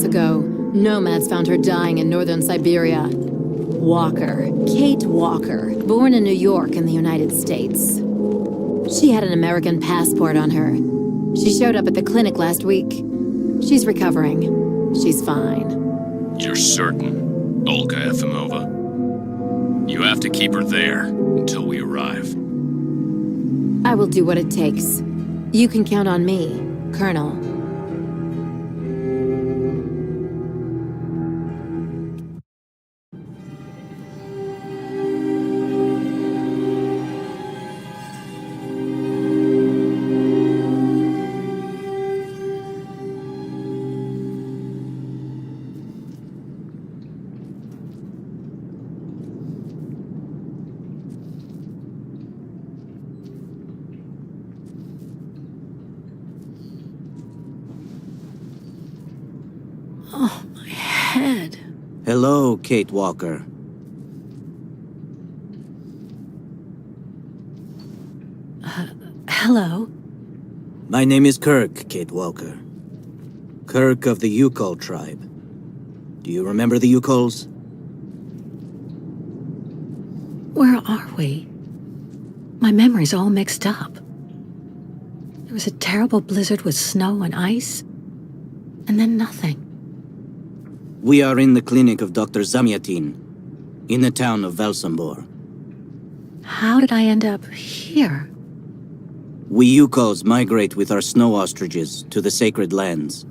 ago, nomads found her dying in northern Syberia. Walker, Kate Walker, born in New York in the United States. She had an American passport on her. She showed up at the clinic last week. She's recovering. She's fine. You're certain, Olga Efimova? You have to keep her there until we arrive. I will do what it takes. You can count on me, Colonel. Oh, my head. Hello, Kate Walker. Hello? My name is Kirk, Kate Walker. Kirk of the Yukol tribe. Do you remember the Yukols? Where are we? My memory's all mixed up. There was a terrible blizzard with snow and ice, and then nothing. We are in the clinic of Dr. Zamyatin, in the town of Valsambor. How did I end up here? We Yukols migrate with our snow ostriches to the sacred lands.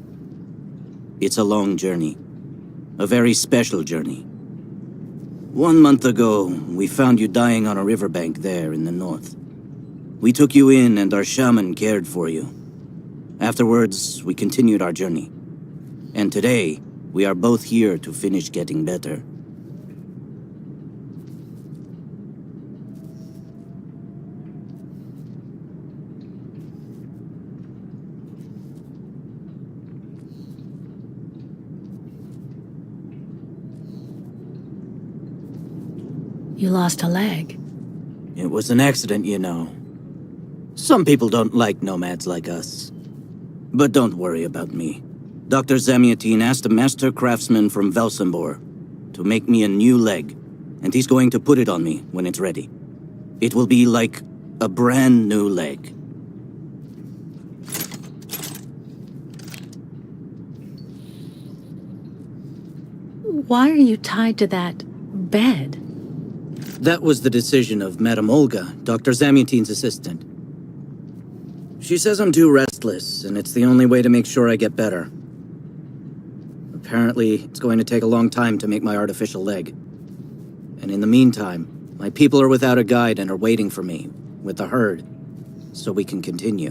It's a long journey. A very special journey. 1 month ago, we found you dying on a riverbank there in the north. We took you in and our shaman cared for you. Afterwards, we continued our journey. And today, we are both here to finish getting better. You lost a leg. It was an accident, you know. Some people don't like nomads like us. But don't worry about me. Dr. Zamyatin asked a master craftsman from Valsambor to make me a new leg, and he's going to put it on me when it's ready. It will be like a brand new leg. Why are you tied to that bed? That was the decision of Madame Olga, Dr. Zamyatin's assistant. She says I'm too restless, and it's the only way to make sure I get better. Apparently, it's going to take a long time to make my artificial leg. And in the meantime, my people are without a guide and are waiting for me, with the herd, so we can continue.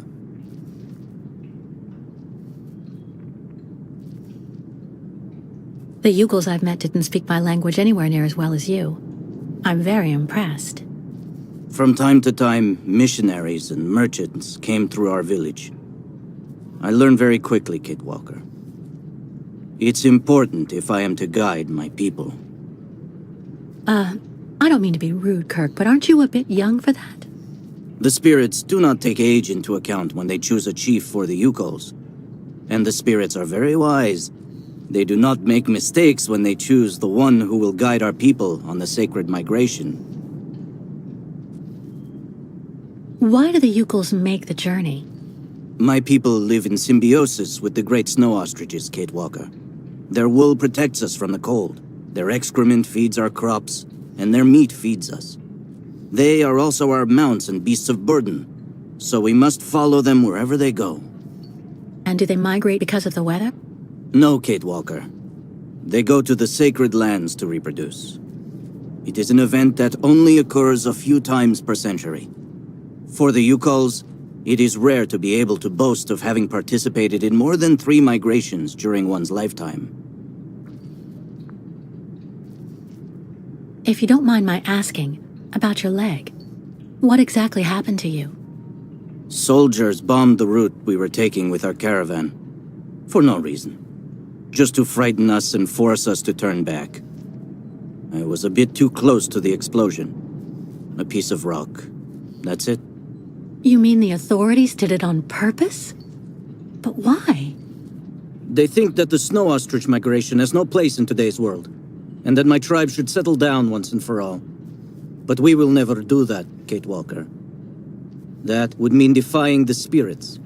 The Yugols I've met didn't speak my language anywhere near as well as you. I'm very impressed. From time to time, missionaries and merchants came through our village. I learned very quickly, Kate Walker. It's important if I am to guide my people. I don't mean to be rude, Kirk, but aren't you a bit young for that? The spirits do not take age into account when they choose a chief for the Yukols. And the spirits are very wise. They do not make mistakes when they choose the one who will guide our people on the sacred migration. Why do the Yugols make the journey? My people live in symbiosis with the great snow ostriches, Kate Walker. Their wool protects us from the cold. Their excrement feeds our crops, and their meat feeds us. They are also our mounts and beasts of burden, so we must follow them wherever they go. And do they migrate because of the weather? No, Kate Walker. They go to the sacred lands to reproduce. It is an event that only occurs a few times per century. For the Yukols, it is rare to be able to boast of having participated in more than 3 migrations during one's lifetime. If you don't mind my asking about your leg, what exactly happened to you? Soldiers bombed the route we were taking with our caravan. For no reason. Just to frighten us and force us to turn back. I was a bit too close to the explosion. A piece of rock. That's it. You mean the authorities did it on purpose? But why? They think that the snow ostrich migration has no place in today's world, and that my tribe should settle down once and for all. But we will never do that, Kate Walker. That would mean defying the spirits.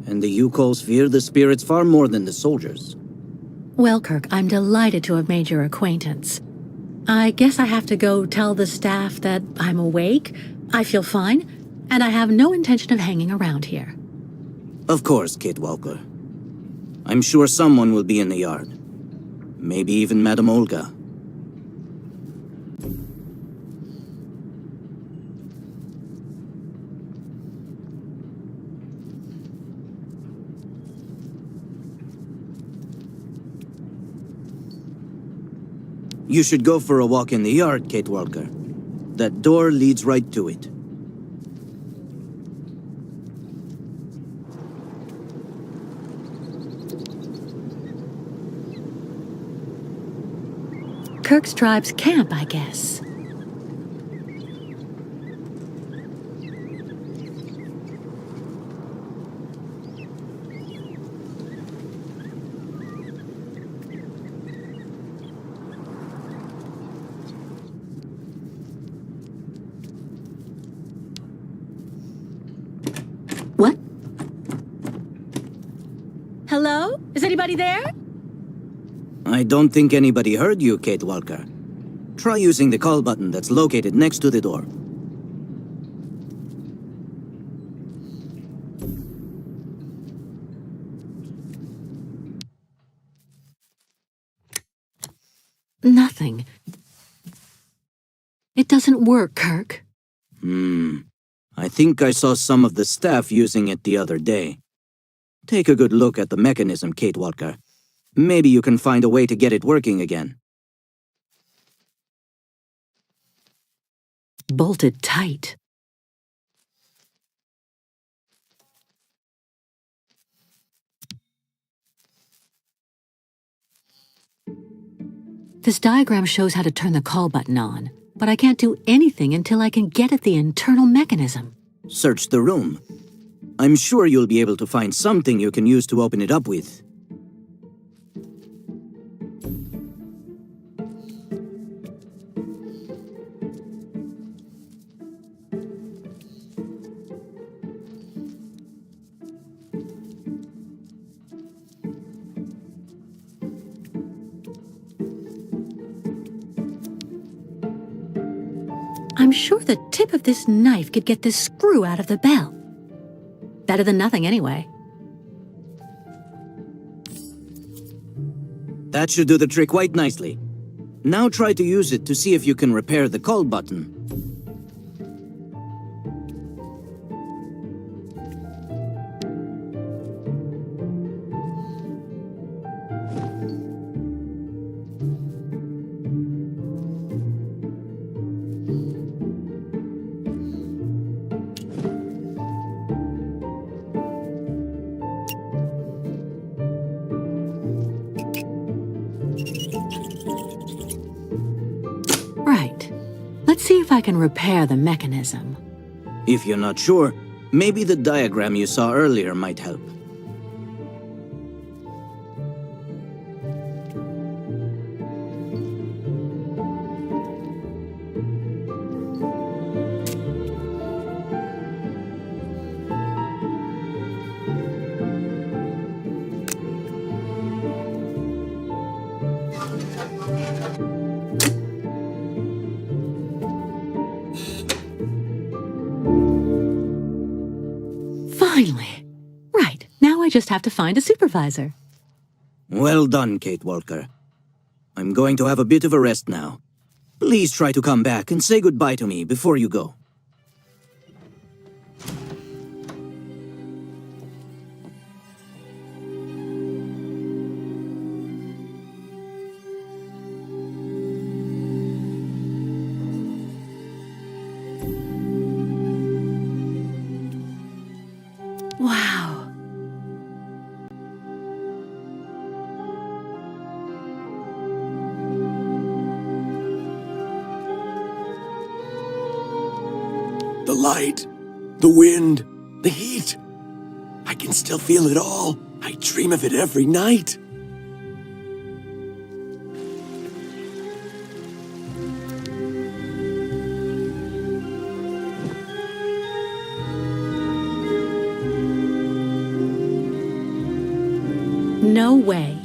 And the Yukos fear the spirits far more than the soldiers. Well, Kirk, I'm delighted to have made your acquaintance. I guess I have to go tell the staff that I'm awake, I feel fine, and I have no intention of hanging around here. Of course, Kate Walker. I'm sure someone will be in the yard. Maybe even Madame Olga. You should go for a walk in the yard, Kate Walker. That door leads right to it. Kirk's tribe's camp, I guess. What? Hello? Is anybody there? I don't think anybody heard you, Kate Walker. Try using the call button that's located next to the door. Nothing. It doesn't work, Kirk. I think I saw some of the staff using it the other day. Take a good look at the mechanism, Kate Walker. Maybe you can find a way to get it working again. Bolted tight. This diagram shows how to turn the call button on, but I can't do anything until I can get at the internal mechanism. Search the room. I'm sure you'll be able to find something you can use to open it up with. I'm sure the tip of this knife could get this screw out of the bell. Better than nothing, anyway. That should do the trick quite nicely. Now try to use it to see if you can repair the call button. Right. Let's see if I can repair the mechanism. If you're not sure, maybe the diagram you saw earlier might help. Finally. Right. Now I just have to find a supervisor. Well done, Kate Walker. I'm going to have a bit of a rest now. Please try to come back and say goodbye to me before you go. Wow. The light, the wind, the heat. I can still feel it all. I dream of it every night. No way.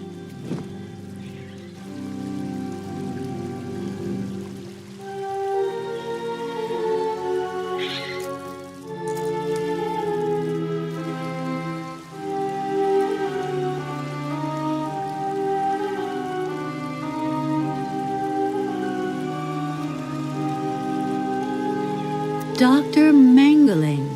Dr. Mangling.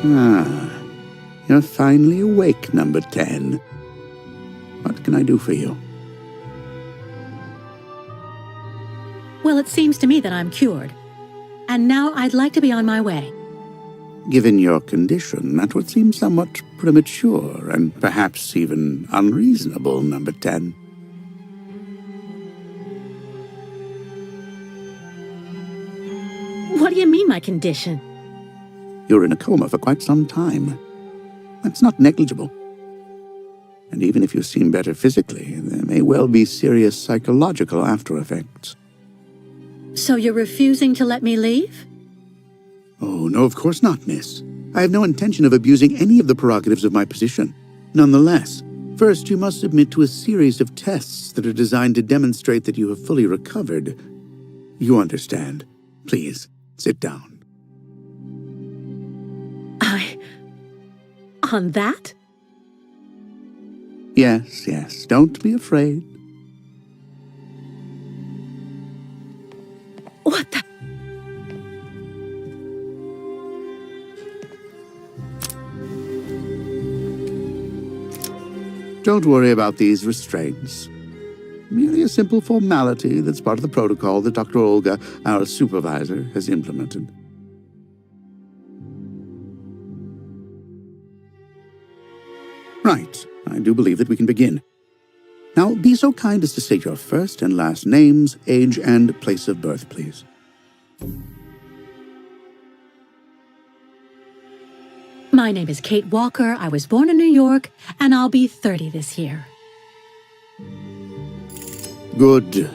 Ah, you're finally awake, number 10. What can I do for you? Well, it seems to me that I'm cured. And now I'd like to be on my way. Given your condition, that would seem somewhat premature and perhaps even unreasonable, number 10. What do you mean, my condition? You're in a coma for quite some time. That's not negligible. And even if you seem better physically, there may well be serious psychological after effects. So you're refusing to let me leave? Oh, no, of course not, miss. I have no intention of abusing any of the prerogatives of my position. Nonetheless, first you must submit to a series of tests that are designed to demonstrate that you have fully recovered. You understand. Please, sit down. On that? Yes, don't be afraid. What the? Don't worry about these restraints. Merely a simple formality that's part of the protocol that Dr. Olga, our supervisor, has implemented. Right, I do believe that we can begin. Now, be so kind as to state your first and last names, age, and place of birth, please. My name is Kate Walker. I was born in New York, and I'll be 30 this year. Good,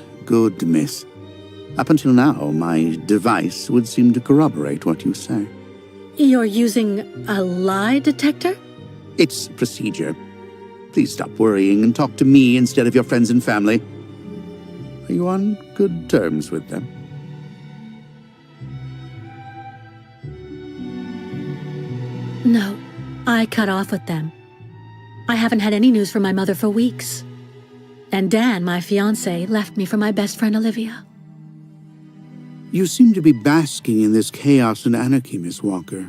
miss. Up until now, my device would seem to corroborate what you say. You're using a lie detector? It's procedure. Please stop worrying and talk to me instead of your friends and family. Are you on good terms with them? No, I cut off with them. I haven't had any news from my mother for weeks. And Dan, my fiancé, left me for my best friend Olivia. You seem to be basking in this chaos and anarchy, Miss Walker.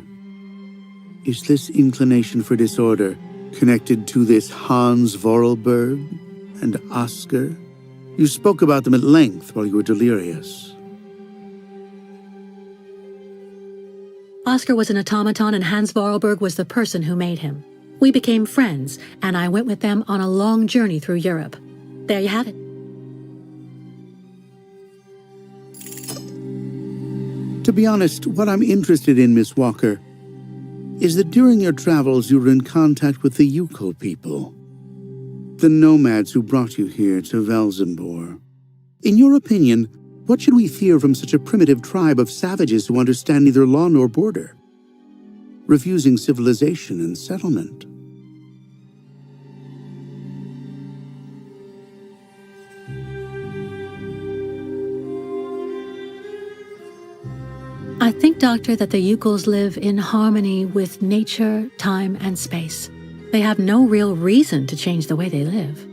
Is this inclination for disorder connected to this Hans Vorarlberg and Oscar? You spoke about them at length while you were delirious. Oscar was an automaton and Hans Vorarlberg was the person who made him. We became friends, and I went with them on a long journey through Europe. There you have it. To be honest, what I'm interested in, Miss Walker, is that during your travels you were in contact with the Yukon people, the nomads who brought you here to Velzenbor. In your opinion, what should we fear from such a primitive tribe of savages who understand neither law nor border, refusing civilization and settlement? I think, Doctor, that the Yukols live in harmony with nature, time, and space. They have no real reason to change the way they live.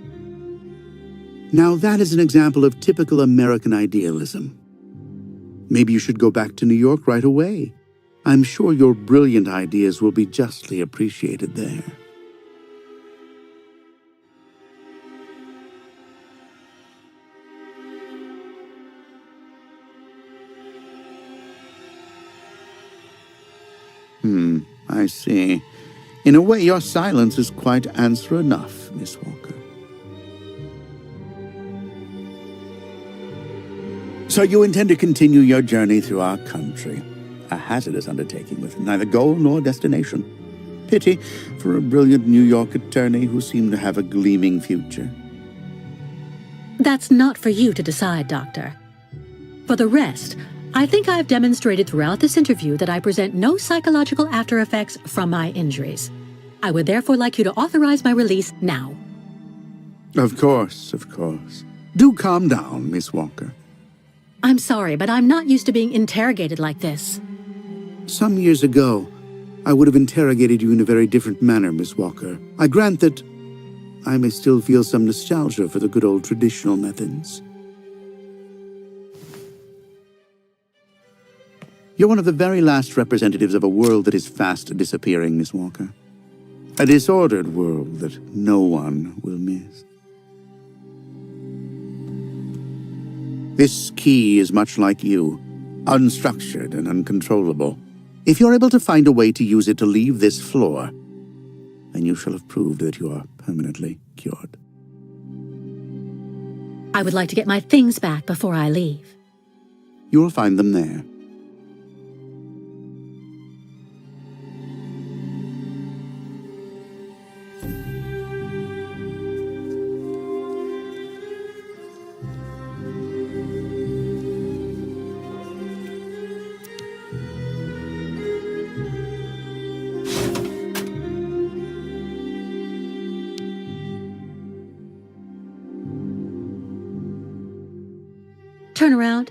Now that is an example of typical American idealism. Maybe you should go back to New York right away. I'm sure your brilliant ideas will be justly appreciated there. I see. In a way, your silence is quite answer enough, Miss Walker. So you intend to continue your journey through our country. A hazardous undertaking with neither goal nor destination. Pity for a brilliant New York attorney who seemed to have a gleaming future. That's not for you to decide, Doctor. For the rest, I think I've demonstrated throughout this interview that I present no psychological after effects from my injuries. I would therefore like you to authorize my release now. Of course, of course. Do calm down, Miss Walker. I'm sorry, but I'm not used to being interrogated like this. Some years ago, I would have interrogated you in a very different manner, Miss Walker. I grant that I may still feel some nostalgia for the good old traditional methods. You're one of the very last representatives of a world that is fast disappearing, Miss Walker. A disordered world that no one will miss. This key is much like you, unstructured and uncontrollable. If you're able to find a way to use it to leave this floor, then you shall have proved that you are permanently cured. I would like to get my things back before I leave. You will find them there. Turn around.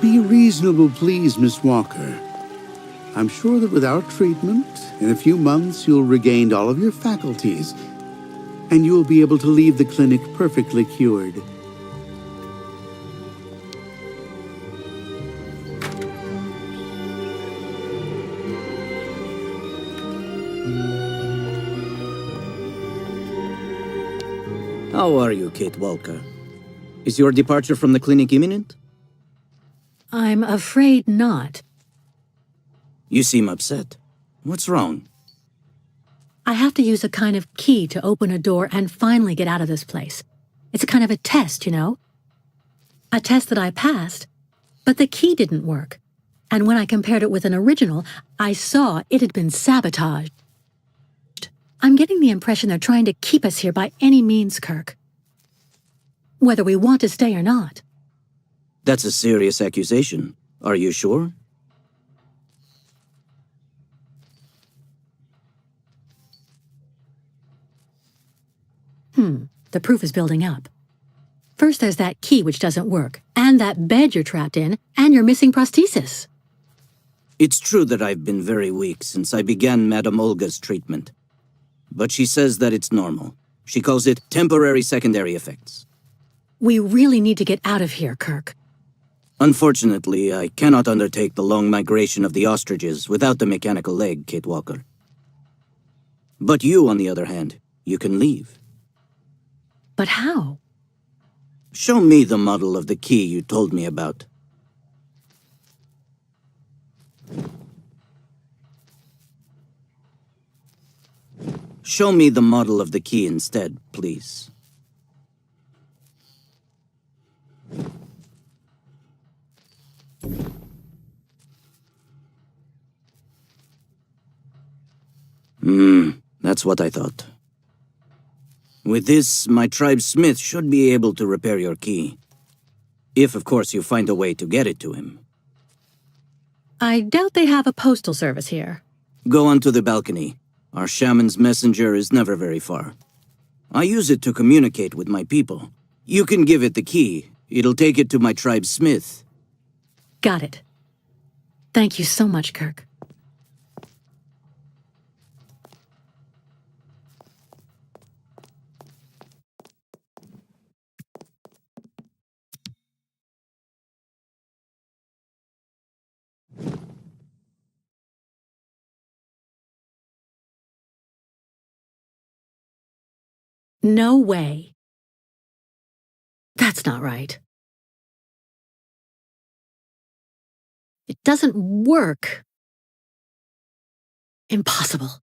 Be reasonable, please, Miss Walker. I'm sure that with our treatment, in a few months you'll regain all of your faculties, and you'll be able to leave the clinic perfectly cured. How are you, Kate Walker? Is your departure from the clinic imminent? I'm afraid not. You seem upset. What's wrong? I have to use a kind of key to open a door and finally get out of this place. It's a kind of a test, you know? A test that I passed, but the key didn't work. And when I compared it with an original, I saw it had been sabotaged. I'm getting the impression they're trying to keep us here by any means, Kirk. Whether we want to stay or not. That's a serious accusation. Are you sure? The proof is building up. First there's that key which doesn't work, and that bed you're trapped in, and your missing prosthesis. It's true that I've been very weak since I began Madame Olga's treatment. But she says that it's normal. She calls it temporary secondary effects. We really need to get out of here, Kirk. Unfortunately, I cannot undertake the long migration of the ostriches without the mechanical leg, Kate Walker. But you, on the other hand, you can leave. But how? Show me the model of the key you told me about. Show me the model of the key instead, please. That's what I thought. With this, my tribe's smith should be able to repair your key. If, of course, you find a way to get it to him. I doubt they have a postal service here. Go onto the balcony. Our shaman's messenger is never very far. I use it to communicate with my people. You can give it the key. It'll take it to my tribe's smith. Got it. Thank you so much, Kirk. No way. That's not right. It doesn't work. Impossible.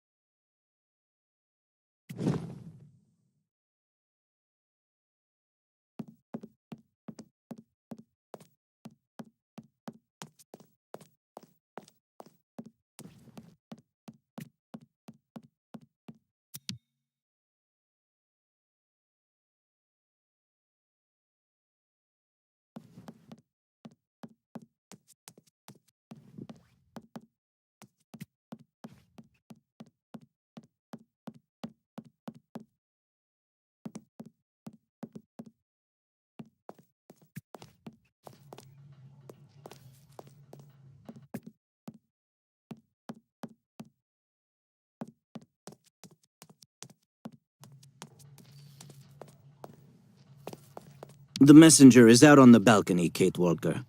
The messenger is out on the balcony, Kate Walker.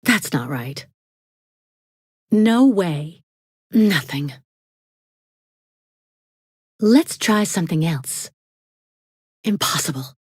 That's not right. No way. Nothing. Let's try something else. Impossible.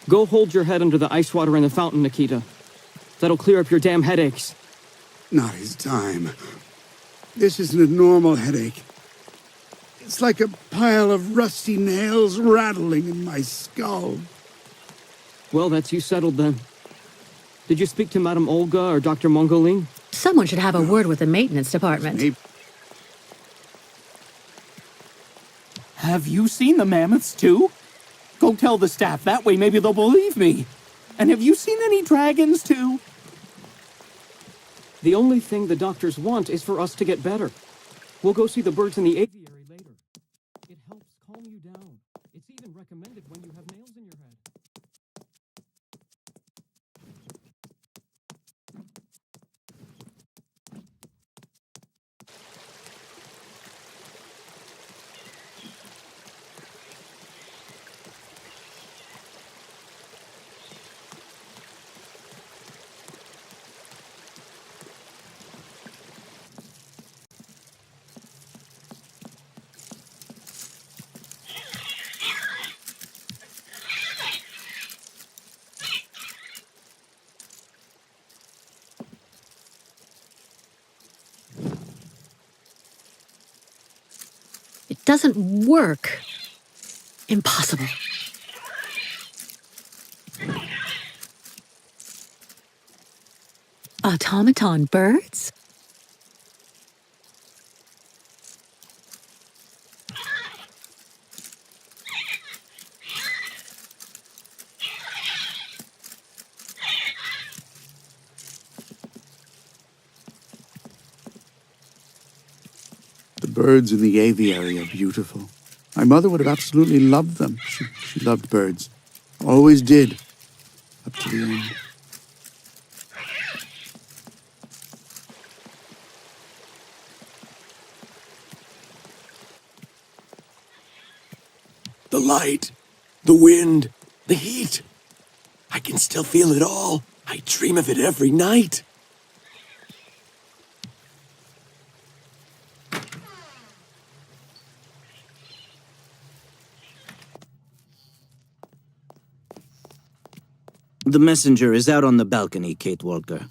Go hold your head under the ice water in the fountain, Nikita. That'll clear up your damn headaches. Not his time. This isn't a normal headache. It's like a pile of rusty nails rattling in my skull. Well, that's you settled then. Did you speak to Madame Olga or Dr. Mongolin? Someone should have a word with the maintenance department. Maybe. Have you seen the mammoths too? Go tell the staff, that way maybe they'll believe me. And have you seen any dragons too? The only thing the doctors want is for us to get better. We'll go see the birds in the aviary later. It helps calm you down. It's even recommended when you have nails in your head. It doesn't work. Impossible. Automaton birds? The birds in the aviary are beautiful. My mother would have absolutely loved them. She loved birds. Always did. Up to the end. The light, the wind, the heat. I can still feel it all. I dream of it every night. The messenger is out on the balcony, Kate Walker.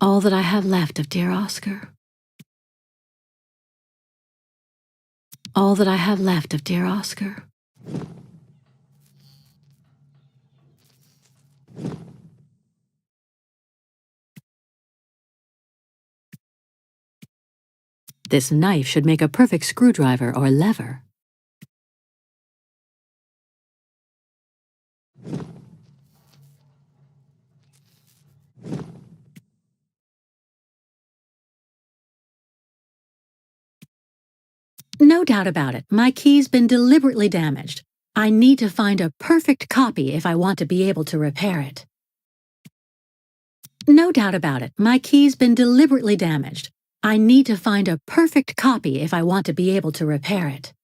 All that I have left of dear Oscar. All that I have left of dear Oscar. This knife should make a perfect screwdriver or lever. No doubt about it, my key's been deliberately damaged. I need to find a perfect copy if I want to be able to repair it. No doubt about it, my key's been deliberately damaged. I need to find a perfect copy if I want to be able to repair it.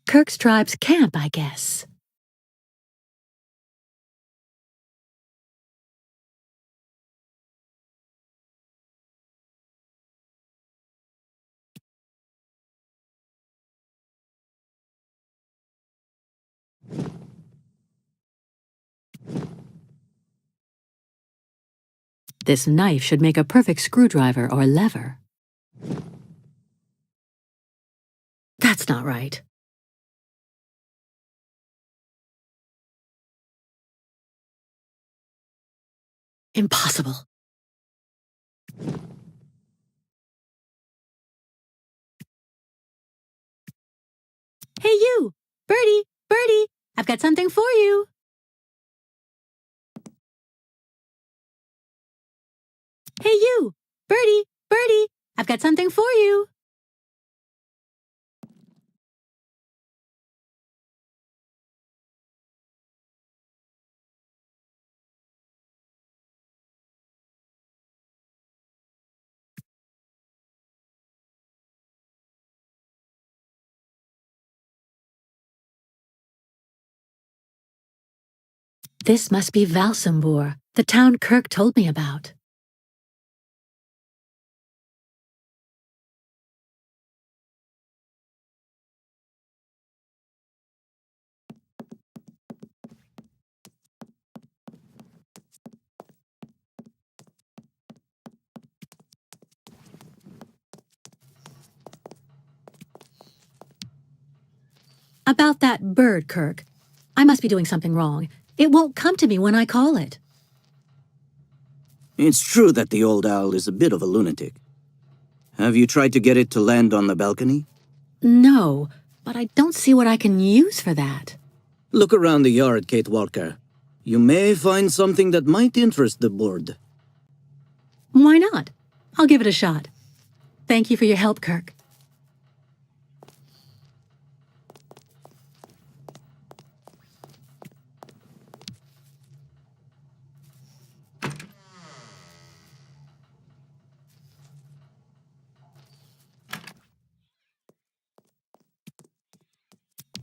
Kirk's tribe's camp, I guess. This knife should make a perfect screwdriver or lever. That's not right. Impossible. Hey, you! Birdie! Birdie! I've got something for you! Hey, you! Birdie! Birdie! I've got something for you! This must be Valsambor, the town Kirk told me about. About that bird, Kirk. I must be doing something wrong. It won't come to me when I call it. It's true that the old owl is a bit of a lunatic. Have you tried to get it to land on the balcony? No, but I don't see what I can use for that. Look around the yard, Kate Walker. You may find something that might interest the board. Why not? I'll give it a shot. Thank you for your help, Kirk.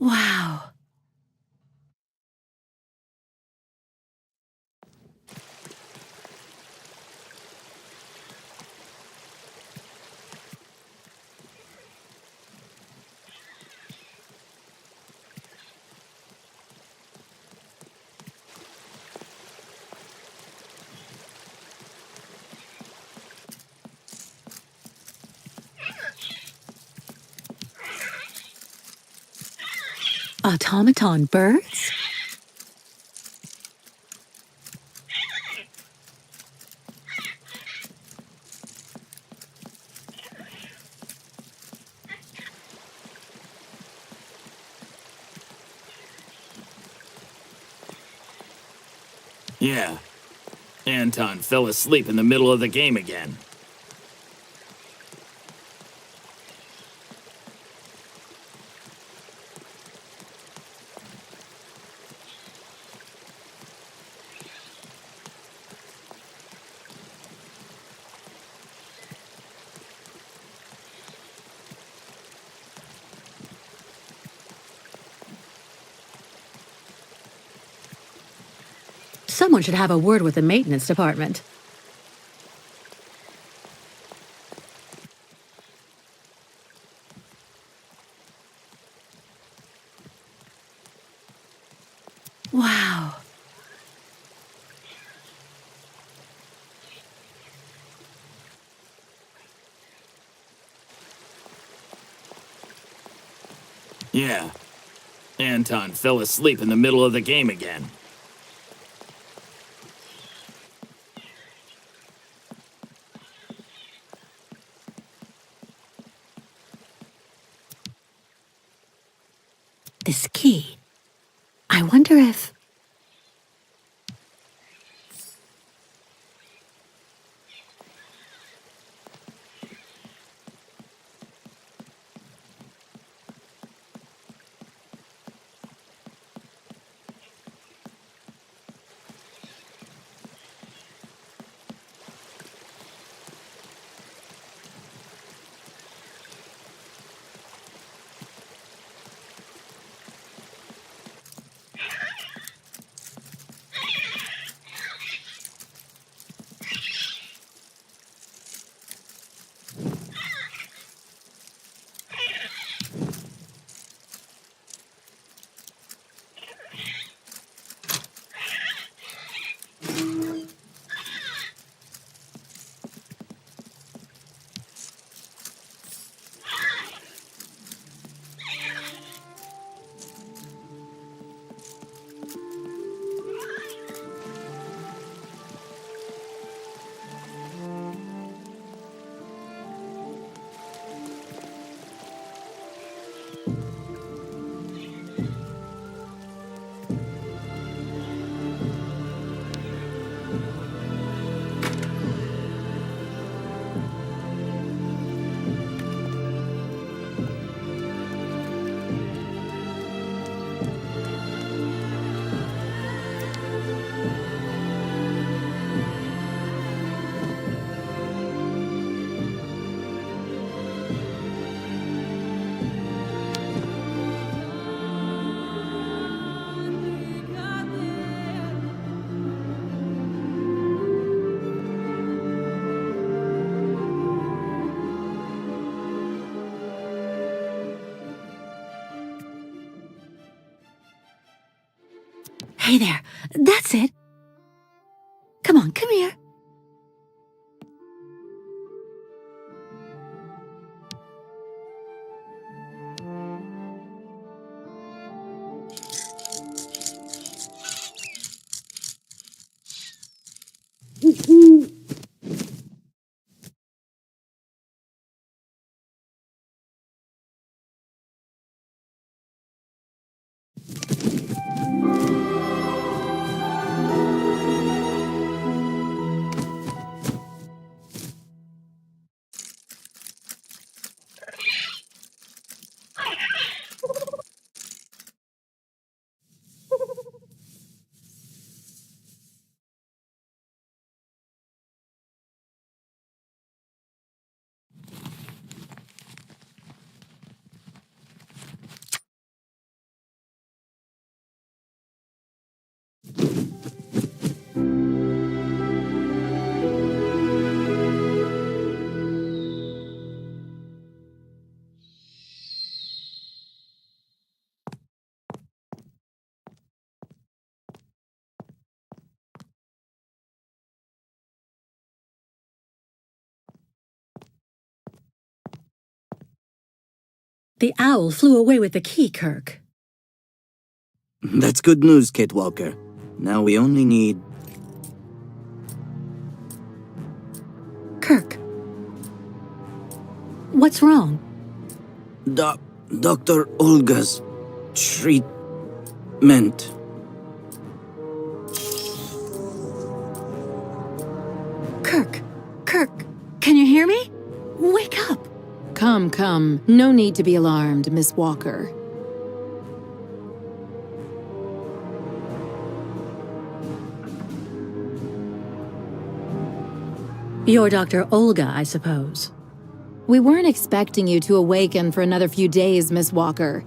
Wow. Automaton birds? Yeah. Anton fell asleep in the middle of the game again. Someone should have a word with the maintenance department. Wow. Yeah. Anton fell asleep in the middle of the game again. This key. I wonder if... Hey there. That's it. Come on, come here. The owl flew away with the key, Kirk. That's good news, Kate Walker. Now we only need... Kirk. What's wrong? Dr. Olga's treatment. Kirk. Kirk, can you hear me? Wake up. Come, come. No need to be alarmed, Miss Walker. You're Dr. Olga, I suppose. We weren't expecting you to awaken for another few days, Miss Walker.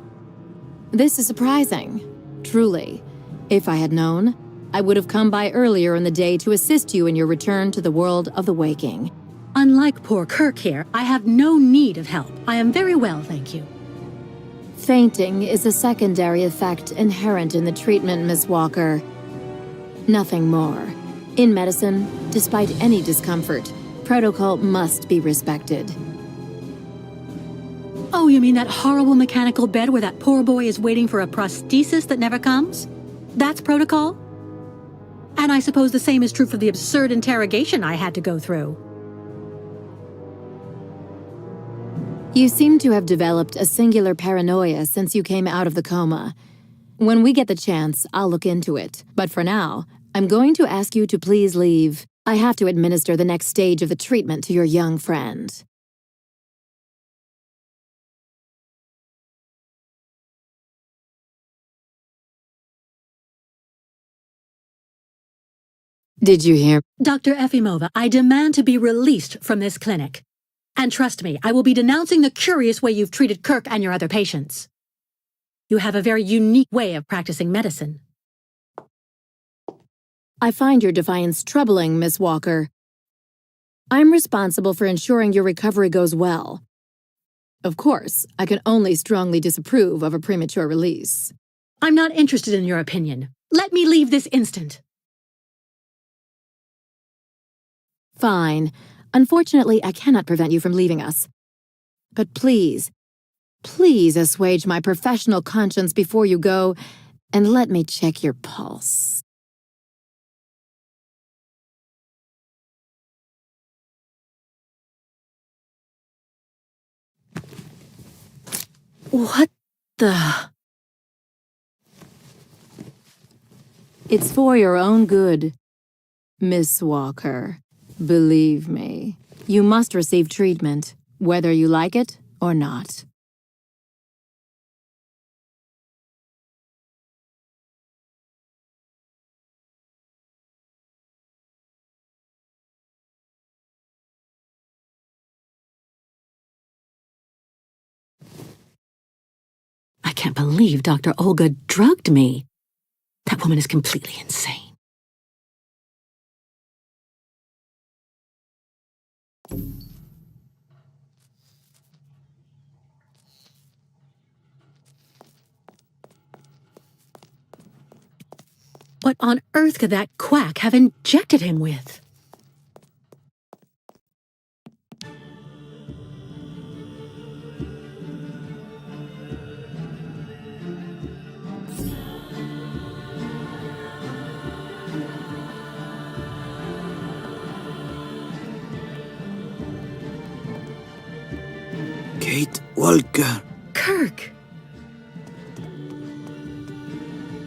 This is surprising. Truly. If I had known, I would have come by earlier in the day to assist you in your return to the world of the waking. Unlike poor Kirk here, I have no need of help. I am very well, thank you. Fainting is a secondary effect inherent in the treatment, Miss Walker. Nothing more. In medicine, despite any discomfort, protocol must be respected. Oh, you mean that horrible mechanical bed where that poor boy is waiting for a prosthesis that never comes? That's protocol? And I suppose the same is true for the absurd interrogation I had to go through. You seem to have developed a singular paranoia since you came out of the coma. When we get the chance, I'll look into it. But for now, I'm going to ask you to please leave. I have to administer the next stage of the treatment to your young friend. Did you hear? Dr. Efimova, I demand to be released from this clinic. And trust me, I will be denouncing the curious way you've treated Kirk and your other patients. You have a very unique way of practicing medicine. I find your defiance troubling, Miss Walker. I'm responsible for ensuring your recovery goes well. Of course, I can only strongly disapprove of a premature release. I'm not interested in your opinion. Let me leave this instant. Fine. Unfortunately, I cannot prevent you from leaving us. But please, please assuage my professional conscience before you go, and let me check your pulse. What the... It's for your own good, Miss Walker. Believe me, you must receive treatment, whether you like it or not. I can't believe Dr. Olga drugged me. That woman is completely insane. What on earth could that quack have injected him with? Kate Walker. Kirk!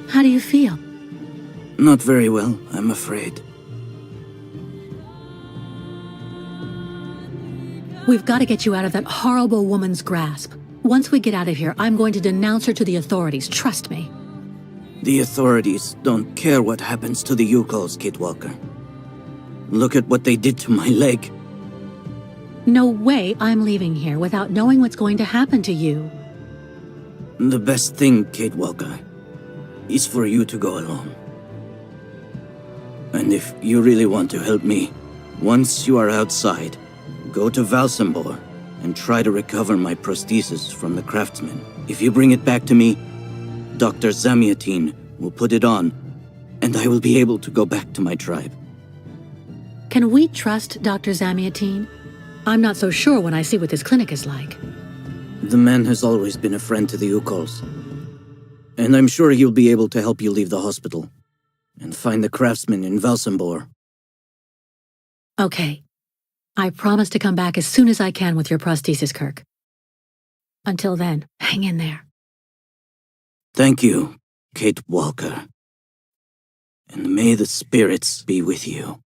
How do you feel? Not very well, I'm afraid. We've got to get you out of that horrible woman's grasp. Once we get out of here, I'm going to denounce her to the authorities, trust me. The authorities don't care what happens to the Yukos, Kate Walker. Look at what they did to my leg. No way I'm leaving here without knowing what's going to happen to you. The best thing, Kate Walker, is for you to go alone. And if you really want to help me, once you are outside, go to Valsambor and try to recover my prosthesis from the craftsman. If you bring it back to me, Dr. Zamiatine will put it on, and I will be able to go back to my tribe. Can we trust Dr. Zamiatine? I'm not so sure when I see what this clinic is like. The man has always been a friend to the Yukols. And I'm sure he'll be able to help you leave the hospital and find the craftsman in Valsambor. Okay. I promise to come back as soon as I can with your prosthesis, Kirk. Until then, hang in there. Thank you, Kate Walker. And may the spirits be with you.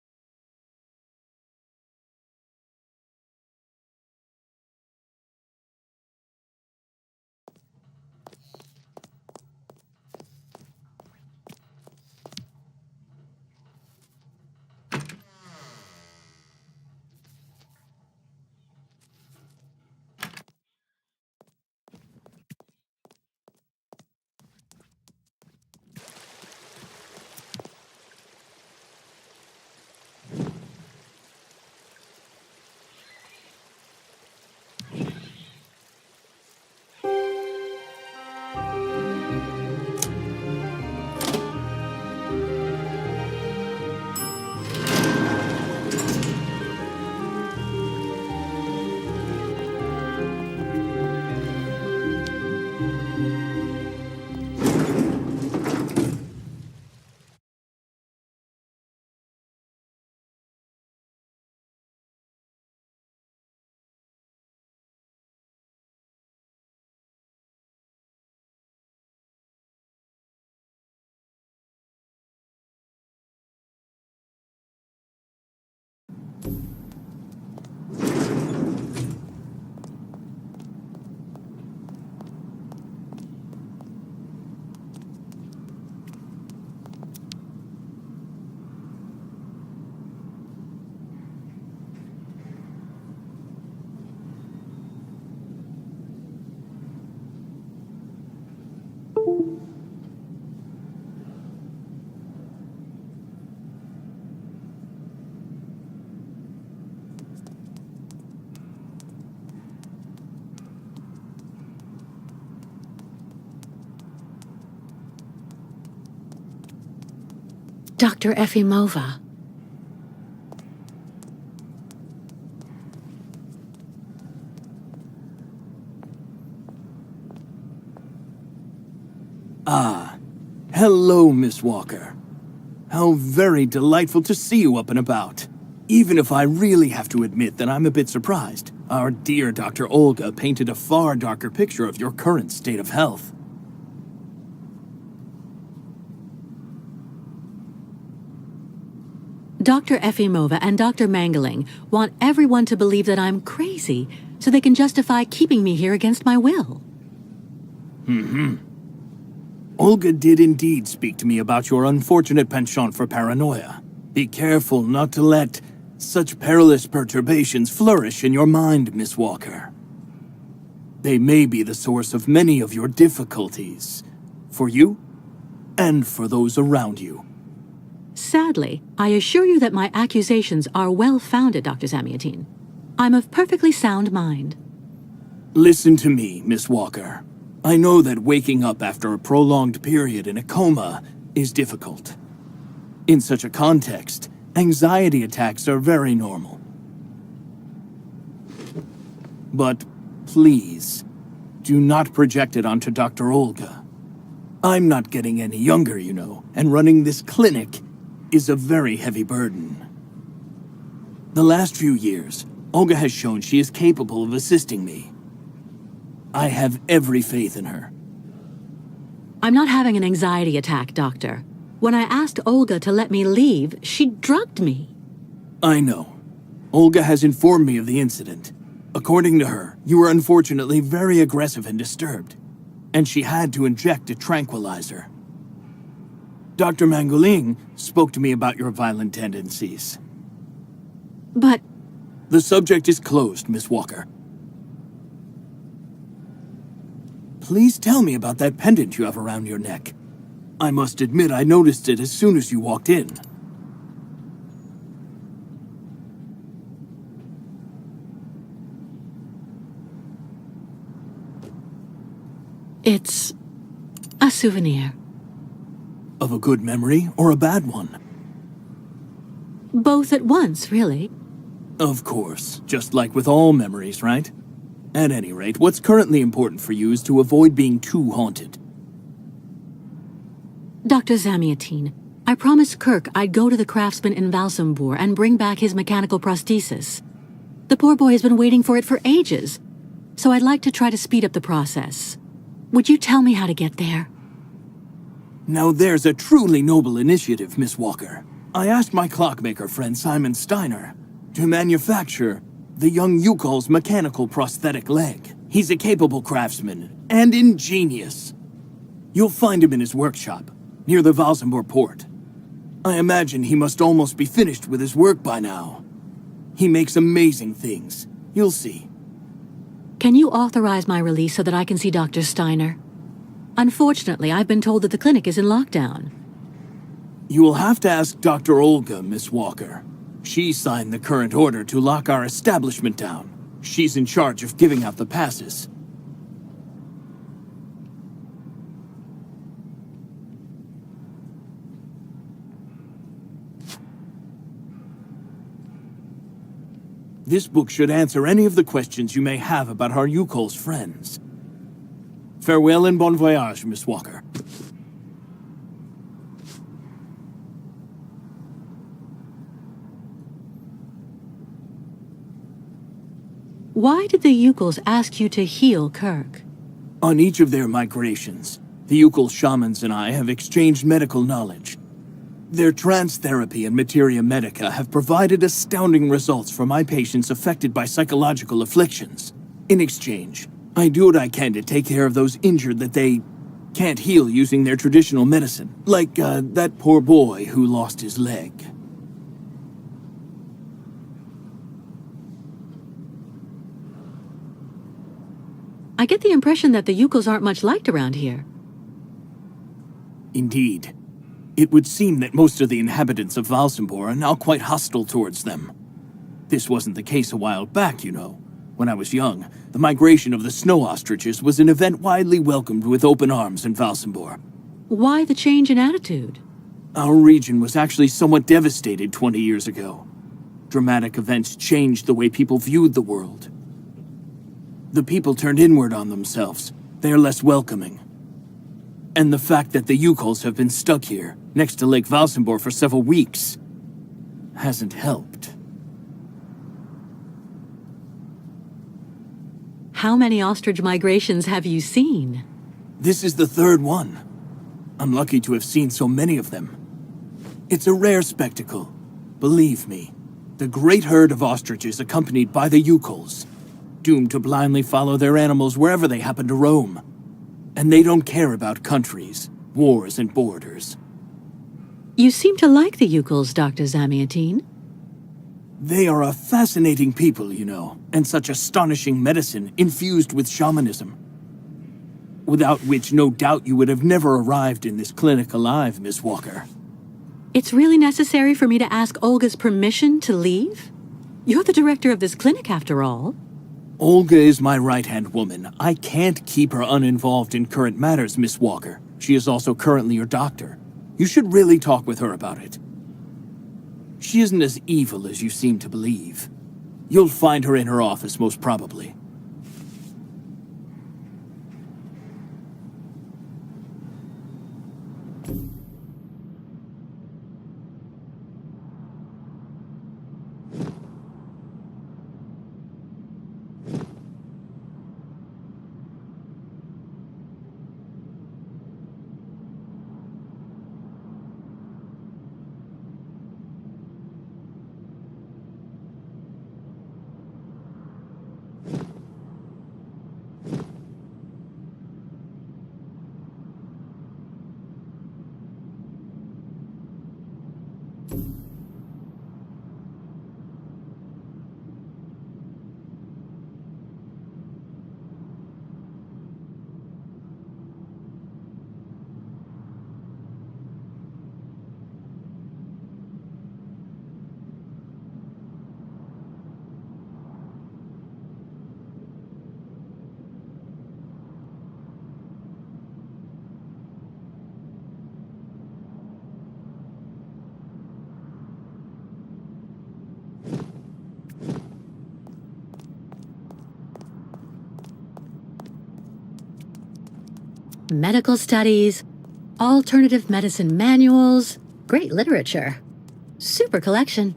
Dr. Efimova. Ah, hello, Miss Walker. How very delightful to see you up and about. Even if I really have to admit that I'm a bit surprised. Our dear Dr. Olga painted a far darker picture of your current state of health. Dr. Efimova and Dr. Mangling want everyone to believe that I'm crazy so they can justify keeping me here against my will. Olga did indeed speak to me about your unfortunate penchant for paranoia. Be careful not to let such perilous perturbations flourish in your mind, Miss Walker. They may be the source of many of your difficulties, for you and for those around you. Sadly, I assure you that my accusations are well-founded, Dr. Zamiatine. I'm of perfectly sound mind. Listen to me, Miss Walker. I know that waking up after a prolonged period in a coma is difficult. In such a context, anxiety attacks are very normal. But please, do not project it onto Dr. Olga. I'm not getting any younger, you know, and running this clinic is a very heavy burden. The last few years, Olga has shown she is capable of assisting me. I have every faith in her. I'm not having an anxiety attack, Doctor. When I asked Olga to let me leave, she drugged me. I know. Olga has informed me of the incident. According to her, you were unfortunately very aggressive and disturbed, and she had to inject a tranquilizer. Dr. Mangoling spoke to me about your violent tendencies. But The subject is closed, Miss Walker. Please tell me about that pendant you have around your neck. I must admit I noticed it as soon as you walked in. it's a souvenir. Of a good memory or a bad one? Both at once, really. Of course, just like with all memories, right? At any rate, what's currently important for you is to avoid being too haunted. Dr. Zamiatine, I promised Kirk I'd go to the craftsman in Valsambor and bring back his mechanical prosthesis. The poor boy has been waiting for it for ages, so I'd like to try to speed up the process. Would you tell me how to get there? Now there's a truly noble initiative, Miss Walker. I asked my clockmaker friend Simon Steiner to manufacture the young Yukol's mechanical prosthetic leg. He's a capable craftsman and ingenious. You'll find him in his workshop, near the Valsambor port. I imagine he must almost be finished with his work by now. He makes amazing things. You'll see. Can you authorize my release so that I can see Dr. Steiner? Unfortunately, I've been told that the clinic is in lockdown. You will have to ask Dr. Olga, Miss Walker. She signed the current order to lock our establishment down. She's in charge of giving out the passes. This book should answer any of the questions you may have about our Yukol's friends. Farewell and bon voyage, Miss Walker. Why did the Yukols ask you to heal Kirk? On each of their migrations, the Yukol shamans and I have exchanged medical knowledge. Their trance therapy and materia medica have provided astounding results for my patients affected by psychological afflictions. In exchange, I do what I can to take care of those injured that they can't heal using their traditional medicine, like that poor boy who lost his leg. I get the impression that the Yukols aren't much liked around here. Indeed. It would seem that most of the inhabitants of Valsambor are now quite hostile towards them. This wasn't the case a while back, you know. When I was young, the migration of the snow ostriches was an event widely welcomed with open arms in Valsambor. Why the change in attitude? Our region was actually somewhat devastated 20 years ago. Dramatic events changed the way people viewed the world. The people turned inward on themselves. They are less welcoming. And the fact that the Yukols have been stuck here, next to Lake Valsambor for several weeks, hasn't helped. How many ostrich migrations have you seen? This is the third one. I'm lucky to have seen so many of them. It's a rare spectacle. Believe me, the great herd of ostriches accompanied by the Yukols, doomed to blindly follow their animals wherever they happen to roam. And they don't care about countries, wars, and borders. You seem to like the Yukols, Dr. Zamiatine. They are a fascinating people, you know, and such astonishing medicine infused with shamanism. Without which, no doubt, you would have never arrived in this clinic alive, Miss Walker. It's really necessary for me to ask Olga's permission to leave? You're the director of this clinic, after all. Olga is my right-hand woman. I can't keep her uninvolved in current matters, Miss Walker. She is also currently your doctor. You should really talk with her about it. She isn't as evil as you seem to believe. You'll find her in her office, most probably. Medical studies, alternative medicine manuals, great literature. Super collection.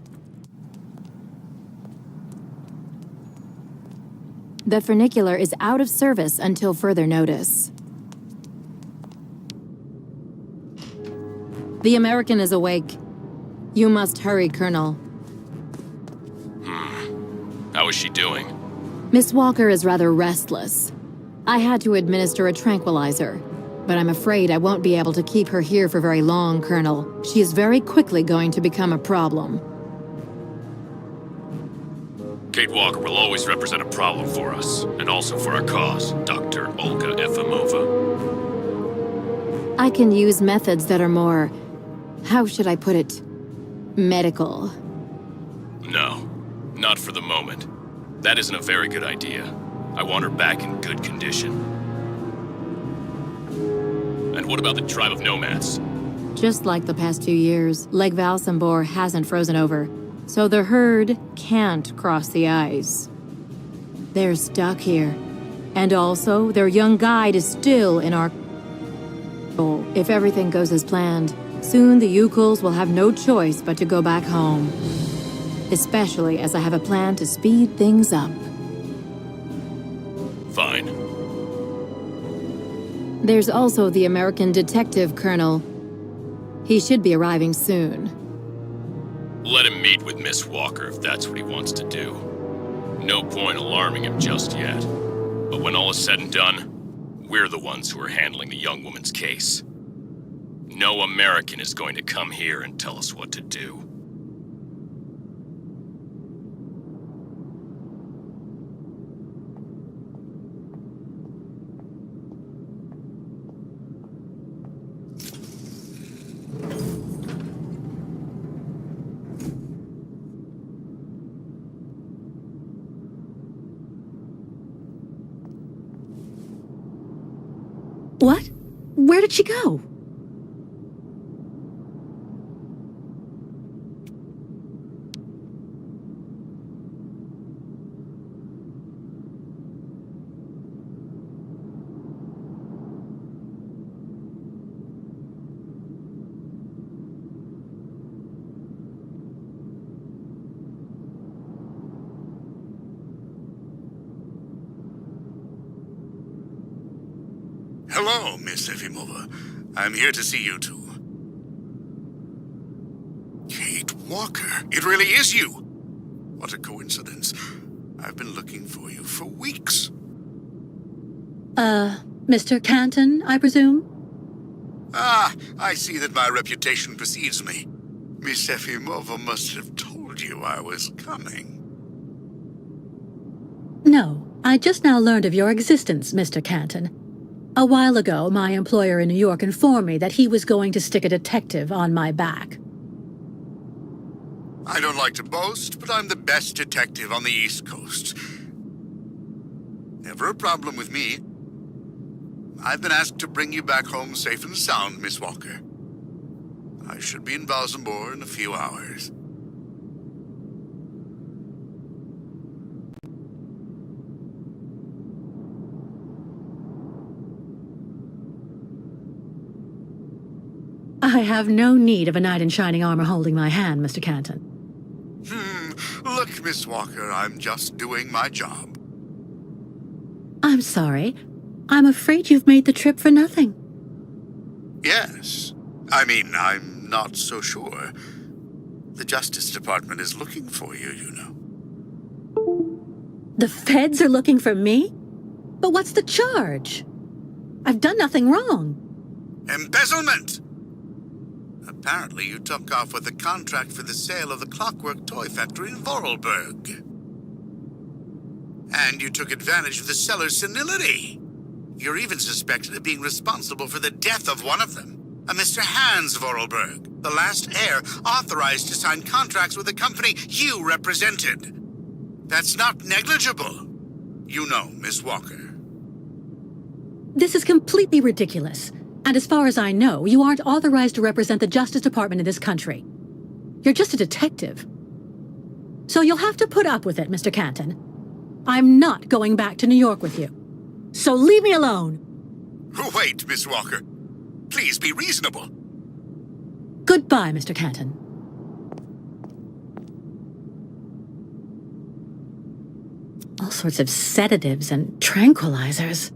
The funicular is out of service until further notice. The American is awake. You must hurry, Colonel. How is she doing? Miss Walker is rather restless. I had to administer a tranquilizer, but I'm afraid I won't be able to keep her here for very long, Colonel. She is very quickly going to become a problem. Kate Walker will always represent a problem for us, and also for our cause, Dr. Olga Efimova. I can use methods that are more, how should I put it, medical. No, not for the moment. That isn't a very good idea. I want her back in good condition. And what about the tribe of nomads? Just like the past 2 years, Lake Valsambor hasn't frozen over, so the herd can't cross the ice. They're stuck here. And also, their young guide is still in our control. If everything goes as planned, soon the Yukuls will have no choice but to go back home. Especially as I have a plan to speed things up. Fine. There's also the American detective, Colonel. He should be arriving soon. Let him meet with Miss Walker if that's what he wants to do. No point alarming him just yet. But when all is said and done, we're the ones who are handling the young woman's case. No American is going to come here and tell us what to do. What? Where did she go? Hello, Miss Efimova. I'm here to see you too. Kate Walker, it really is you! What a coincidence. I've been looking for you for weeks. Mr. Canton, I presume? Ah, I see that my reputation precedes me. Miss Efimova must have told you I was coming. No, I just now learned of your existence, Mr. Canton. A while ago, my employer in New York informed me that he was going to stick a detective on my back. I don't like to boast, but I'm the best detective on the East Coast. Never a problem with me. I've been asked to bring you back home safe and sound, Miss Walker. I should be in Valsambor in a few hours. I have no need of a knight in shining armor holding my hand, Mr. Canton. Look, Miss Walker, I'm just doing my job. I'm sorry. I'm afraid you've made the trip for nothing. Yes. I mean, I'm not so sure. The Justice Department is looking for you, you know. The feds are looking for me? But what's the charge? I've done nothing wrong. Embezzlement! Apparently you took off with a contract for the sale of the Clockwork Toy Factory in Vorarlberg. And you took advantage of the seller's senility. You're even suspected of being responsible for the death of one of them, a Mr. Hans Vorarlberg, the last heir authorized to sign contracts with the company you represented. That's not negligible. You know, Miss Walker. This is completely ridiculous. And as far as I know, you aren't authorized to represent the Justice Department in this country. You're just a detective. So you'll have to put up with it, Mr. Canton. I'm not going back to New York with you. So leave me alone. Wait, Miss Walker. Please be reasonable. Goodbye, Mr. Canton. All sorts of sedatives and tranquilizers.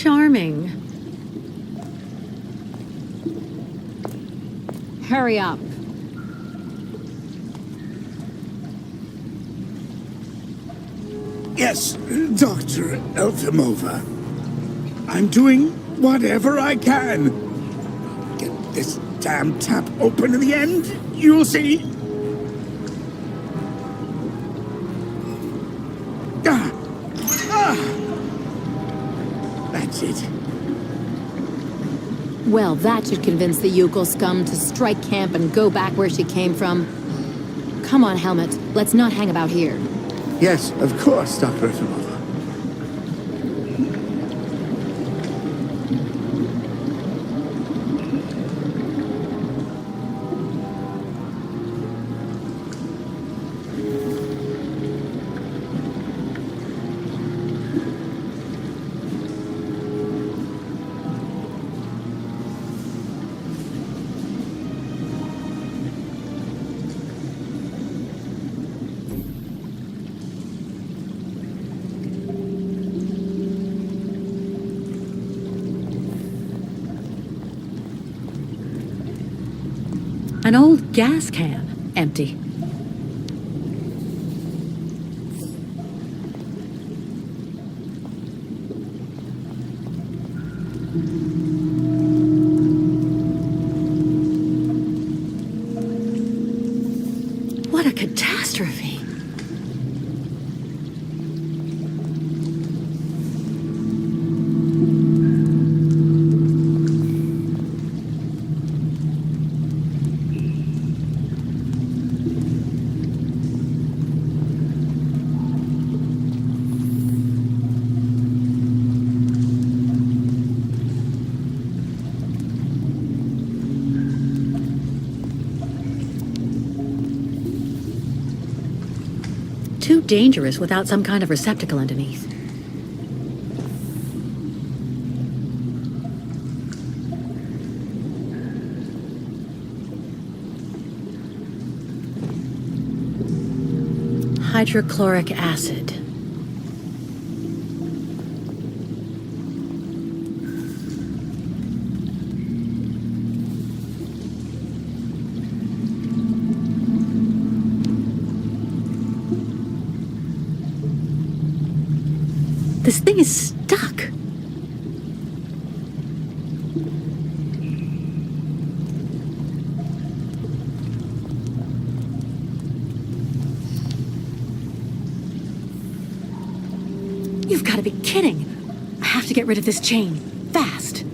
charming. Hurry up. Yes, Dr. Elfimova. I'm doing whatever I can. Get this damn tap open in the end, you'll see. That's it. Well, that should convince the Yukon scum to strike camp and go back where she came from. Come on, Helmet. Let's not hang about here. Yes, of course, Dr. Efimova. An old gas can, empty. What a catastrophe! Too dangerous without some kind of receptacle underneath. Hydrochloric acid. This thing is stuck. You've got to be kidding. I have to get rid of this chain. Fast.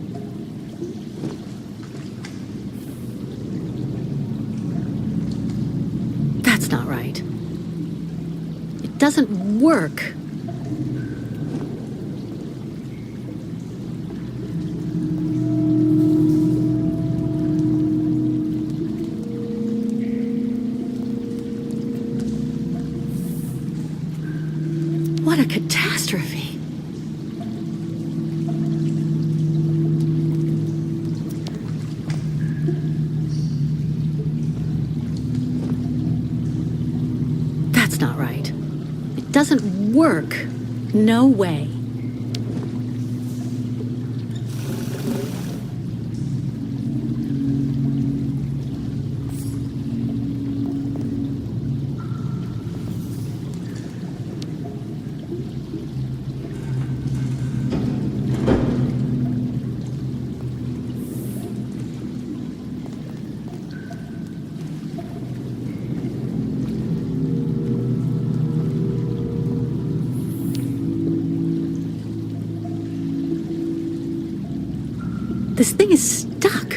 That's not right. It doesn't work. What a catastrophe. That's not right. It doesn't work. No way. This thing is stuck.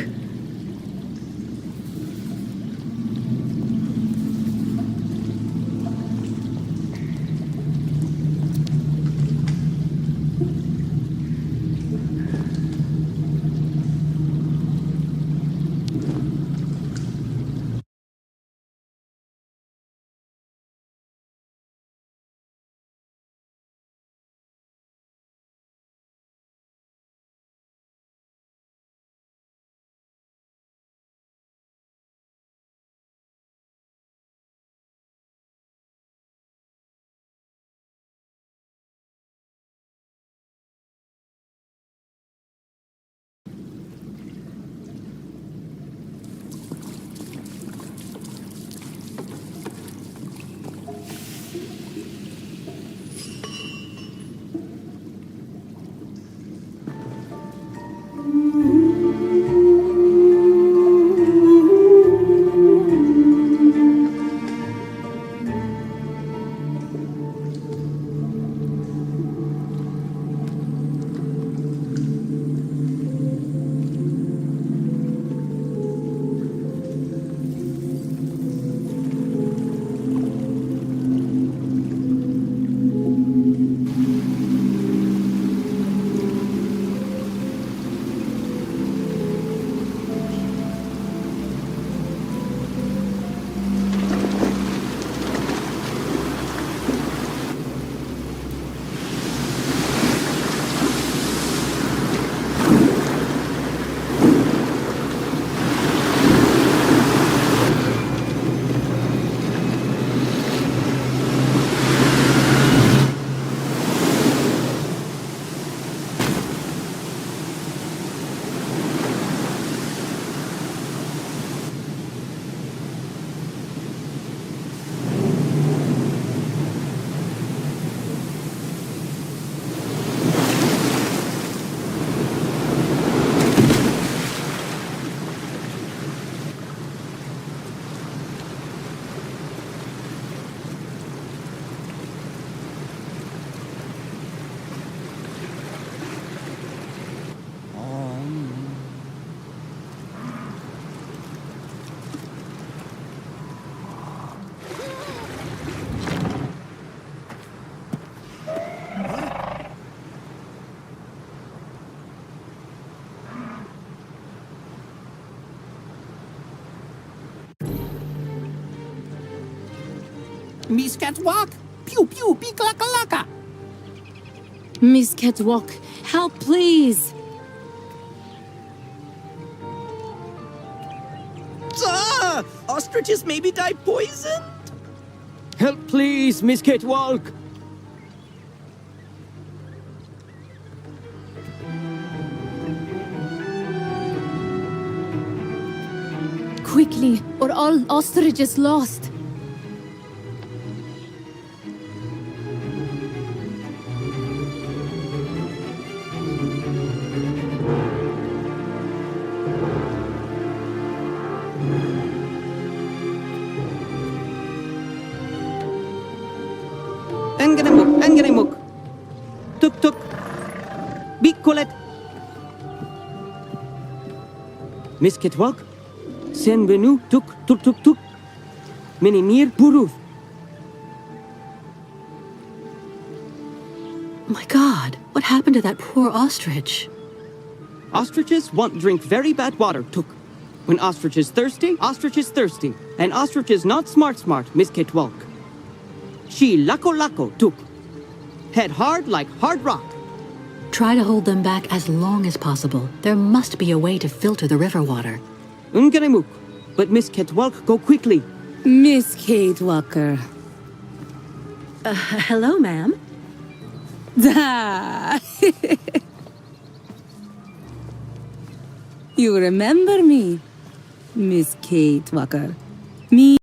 Miss Catwalk! Pew pew, beaklaka. Miss Catwalk, help please! Ah! Ostriches maybe die poisoned? Help please, Miss Catwalk! Quickly, or all ostriches lost. Enganamuk. Tuk. Bikolet. Miss Catwalk? Senbenu tuk. Minimir Buruth. My God, what happened to that poor ostrich? Ostriches want drink very bad water, tuk. When ostrich is thirsty, and ostrich is not smart, Miss Catwalk. She lako, tuk. Head hard like hard rock. Try to hold them back as long as possible. There must be a way to filter the river water. Unganimuk. But Miss Catwalk, go quickly. Miss Kate Walker. Hello, ma'am. Ah. You remember me, Miss Kate Walker. Me.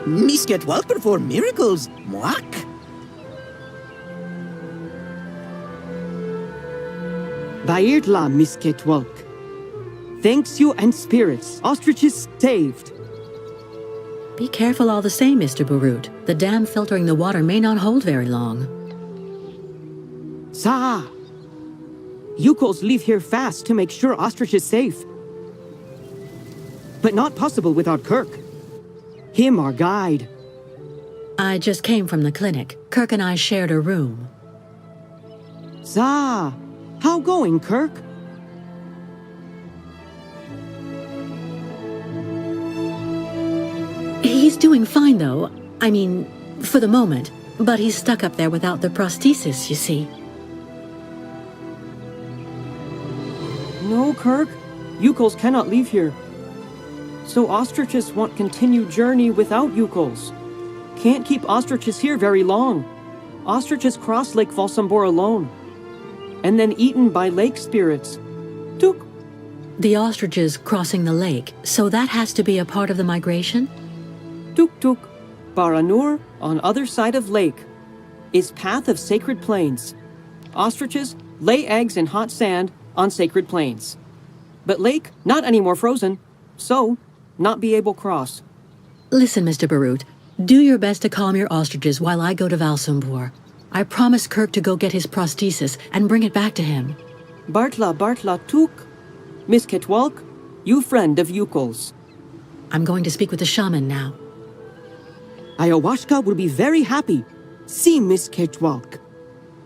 Misket Walk perform miracles. Mwak. Bairtla, Misket Walk. Thanks you and spirits. Ostrich is saved. Be careful all the same, Mr. Barut. The dam filtering the water may not hold very long. Sa! Yukos leave here fast to make sure Ostrich is safe. But not possible without Kirk. Him our guide. I just came from the clinic. Kirk and I shared a room. Sa! How going, Kirk? He's doing fine, though. I mean, for the moment. But he's stuck up there without the prosthesis, you see. No, Kirk. Yukos cannot leave here. So ostriches want continued journey without Yukos. Can't keep ostriches here very long. Ostriches cross Lake Valsambor alone. And then eaten by lake spirits. Tuk. The ostriches crossing the lake, so that has to be a part of the migration? Tuk tuk. Baranur, on other side of lake, is path of sacred plains. Ostriches lay eggs in hot sand on sacred plains. But lake, not anymore frozen, so not be able cross. Listen, Mr. Barut, do your best to calm your ostriches while I go to Valsambor. I promised Kirk to go get his prosthesis and bring it back to him. Bartla tuk. Miss Ketwalk, you friend of Yukos. I'm going to speak with the shaman now. Ayahuasca will be very happy. See Miss Ketwalk.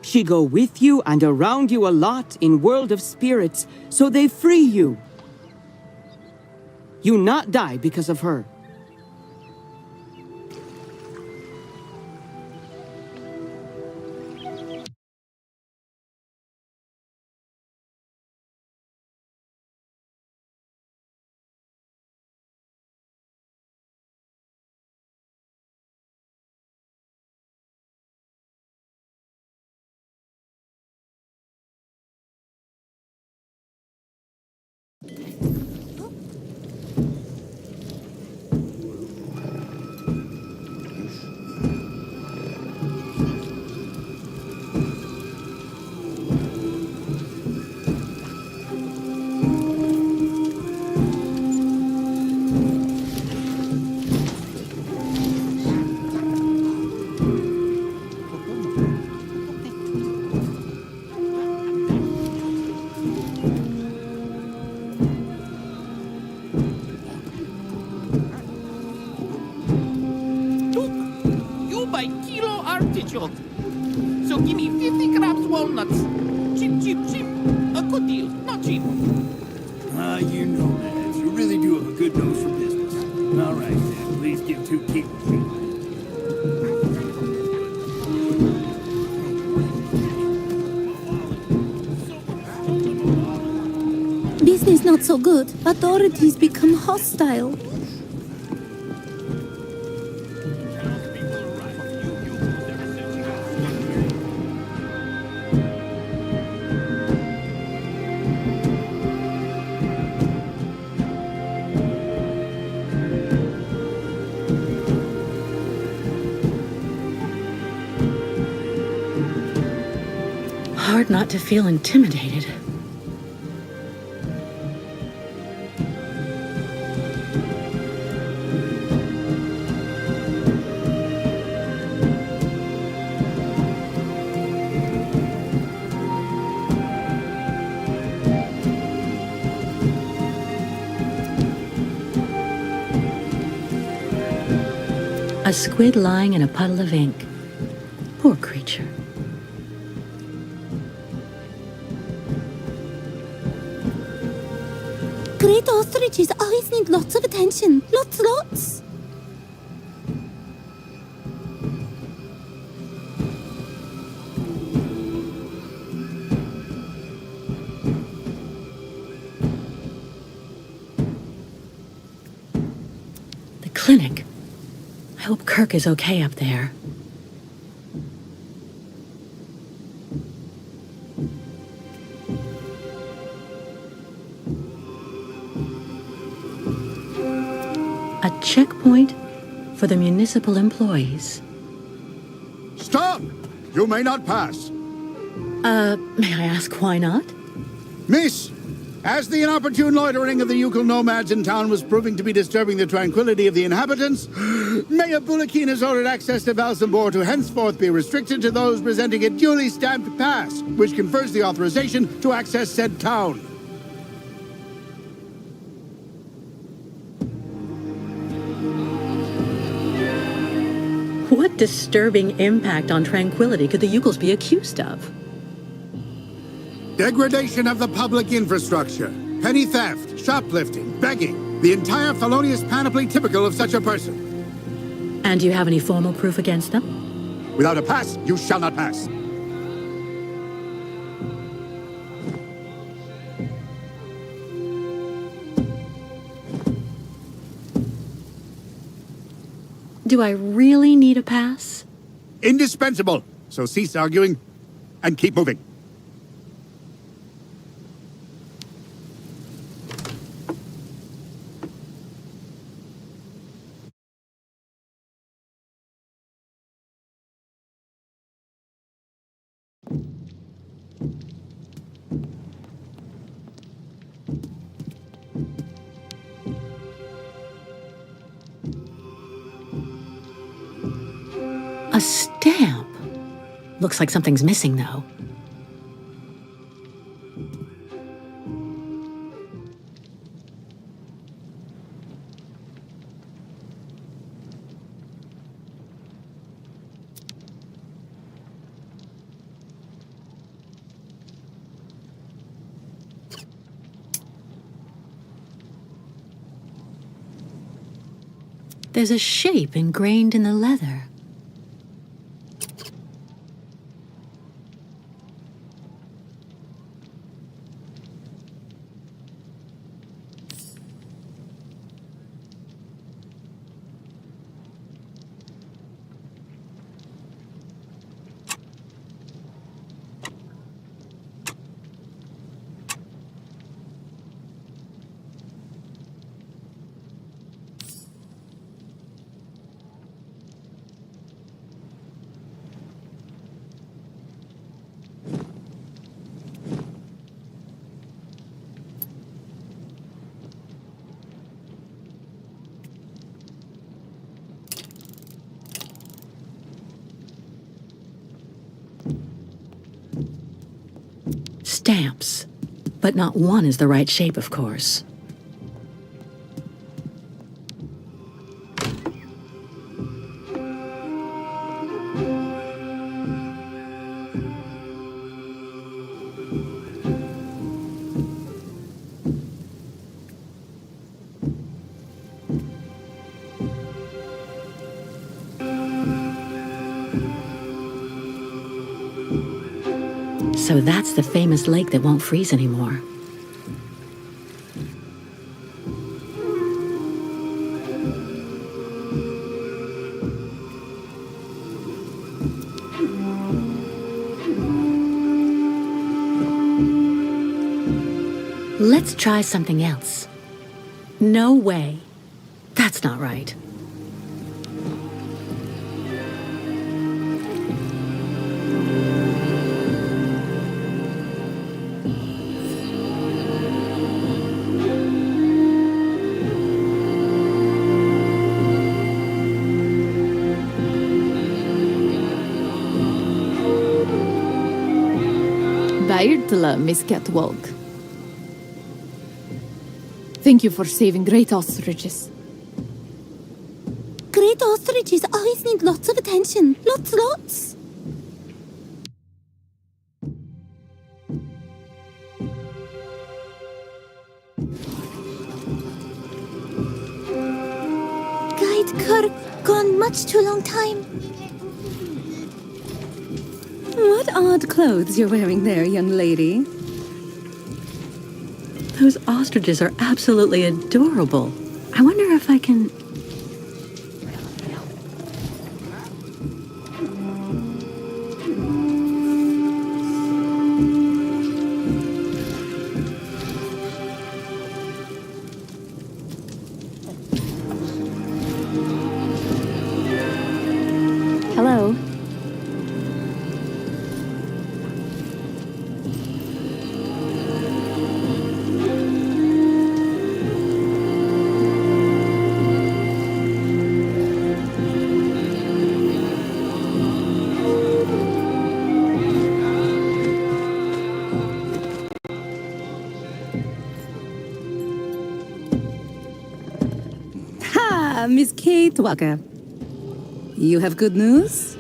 She go with you and around you a lot in world of spirits, so they free you. You not die because of her. artichoke. So give me 50 grams walnuts. Cheap, cheap, cheap. A good deal, not cheap. You know, man, you really do have a good nose for business. All right, then, please give 2 kilos. Business not so good. Authorities become hostile. Hard not to feel intimidated. A squid lying in a puddle of ink. Poor creature. Great ostriches always need lots of attention. Lots. The clinic. I hope Kirk is okay up there. A checkpoint for the municipal employees. Stop! You may not pass. May I ask why not? Miss, as the inopportune loitering of the Yukon nomads in town was proving to be disturbing the tranquility of the inhabitants, Mayor Bulakin has ordered access to Valsambor to henceforth be restricted to those presenting a duly stamped pass, which confers the authorization to access said town. What disturbing impact on tranquility could the Yukos be accused of? Degradation of the public infrastructure, petty theft, shoplifting, begging, the entire felonious panoply typical of such a person. And do you have any formal proof against them? Without a pass, you shall not pass. Do I really need a pass? Indispensable. So cease arguing and keep moving. A stamp. Looks like something's missing, though. There's a shape ingrained in the leather. Stamps. But not one is the right shape, of course. So that's the famous lake that won't freeze anymore. Let's try something else. No way. That's not right. Bairtla, Miss Catwalk. Thank you for saving great ostriches. Great ostriches always need lots of attention. Lots. Guide Kirk, gone much too long time. What odd clothes you're wearing there, young lady. Those ostriches are absolutely adorable. I wonder if I can... Miss Kate Walker. You have good news?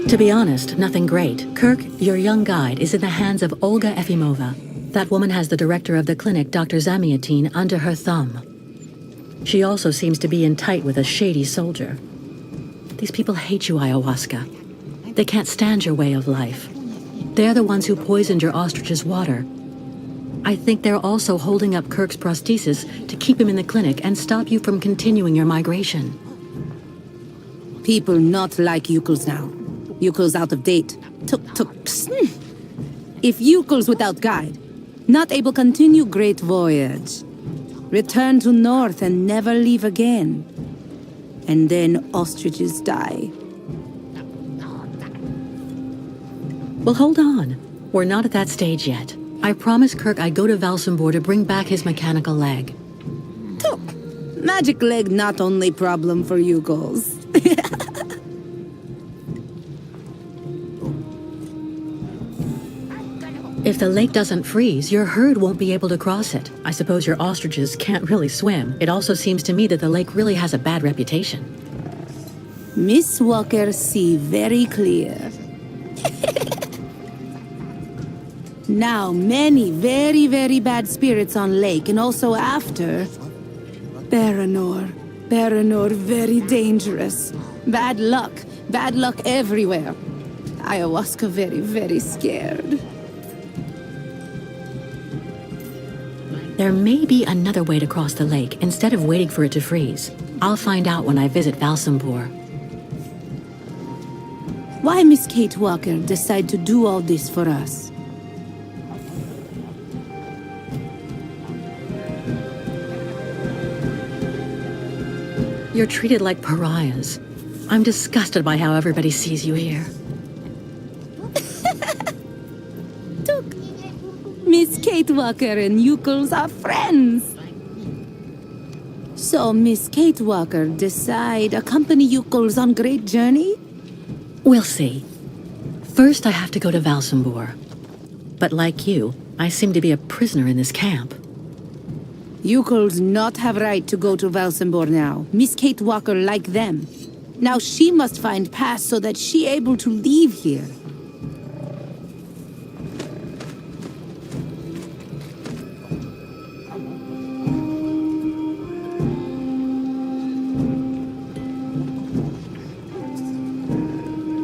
To be honest, nothing great. Kirk, your young guide, is in the hands of Olga Efimova. That woman has the director of the clinic, Dr. Zamiatine, under her thumb. She also seems to be in tight with a shady soldier. These people hate you, Ayahuasca. They can't stand your way of life. They're the ones who poisoned your ostrich's water. I think they're also holding up Kirk's prosthesis to keep him in the clinic and stop you from continuing your migration. People not like Yukos now. Yukos out of date. If Yukos without guide, not able continue great voyage. Return to north and never leave again. And then ostriches die. Well, hold on. We're not at that stage yet. I promised Kirk I'd go to Valsambor to bring back his mechanical leg. Took. Magic leg not only problem for Yukos. If the lake doesn't freeze, your herd won't be able to cross it. I suppose your ostriches can't really swim. It also seems to me that the lake really has a bad reputation. Miss Walker see very clear. Now many very, very bad spirits on lake and also after. Baranor very dangerous. Bad luck everywhere. Ayahuasca very, very scared. There may be another way to cross the lake instead of waiting for it to freeze. I'll find out when I visit Valsambor. Why Miss Kate Walker decide to do all this for us? You're treated like pariahs. I'm disgusted by how everybody sees you here. Miss Kate Walker and Yukos are friends. So Miss Kate Walker decide accompany Yukos on great journey? We'll see. First, I have to go to Valsambor. But like you, I seem to be a prisoner in this camp. Yukos not have right to go to Valsambor now. Miss Kate Walker like them. Now she must find pass so that she able to leave here.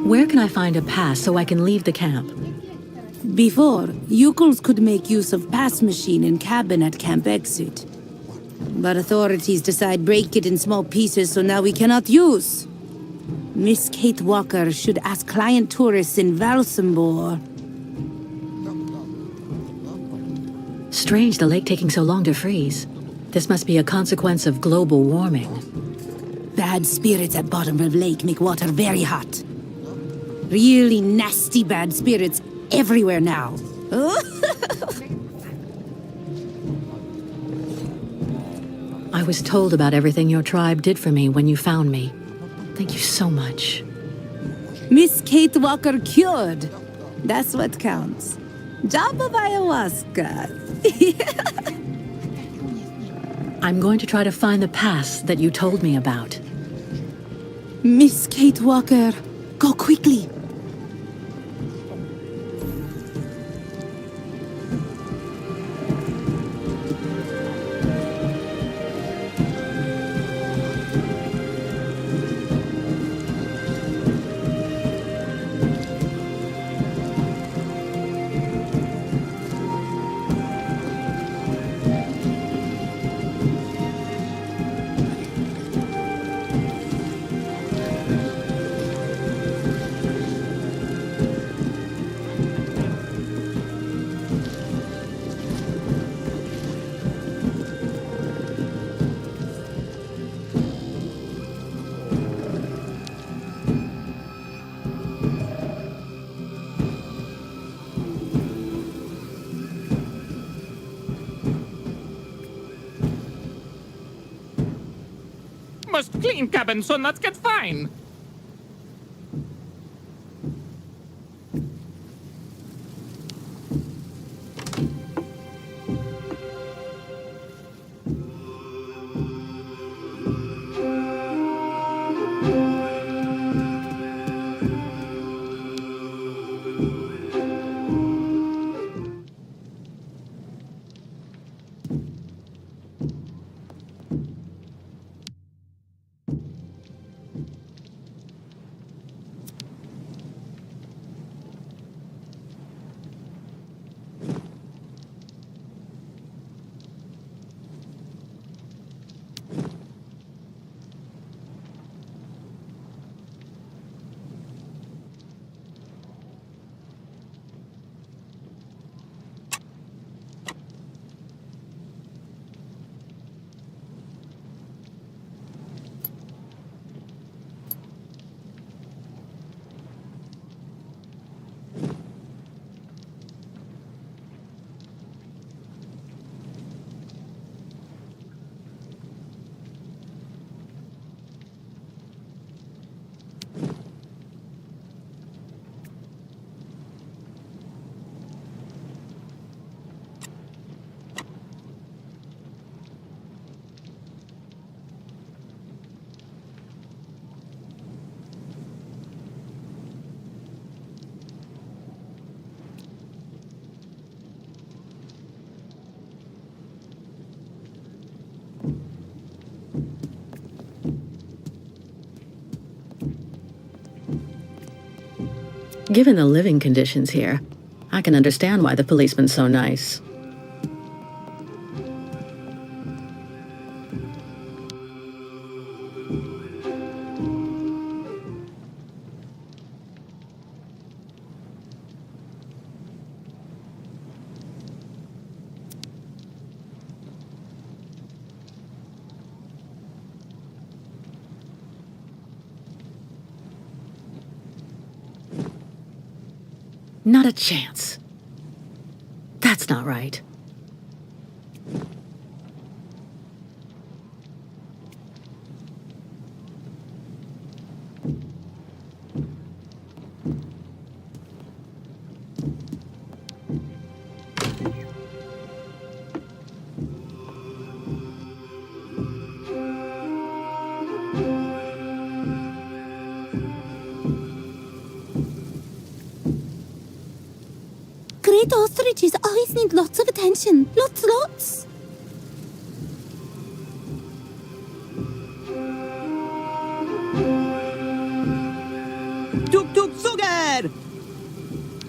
Where can I find a pass so I can leave the camp? Before, Yukos could make use of pass machine in cabin at camp exit. But authorities decide break it in small pieces, so now we cannot use. Miss Kate Walker should ask client tourists in Valsambor. Strange the lake taking so long to freeze. This must be a consequence of global warming. Bad spirits at bottom of lake make water very hot. Really nasty bad spirits everywhere now. I was told about everything your tribe did for me when you found me. Thank you so much. Miss Kate Walker cured. That's what counts. Job of ayahuasca. I'm going to try to find the pass that you told me about. Miss Kate Walker, go quickly. Must clean cabin so nuts get fine. Given the living conditions here, I can understand why the policeman's so nice. Not a chance. That's not right. Great ostriches always need lots of attention. Lots. Tuk sugar!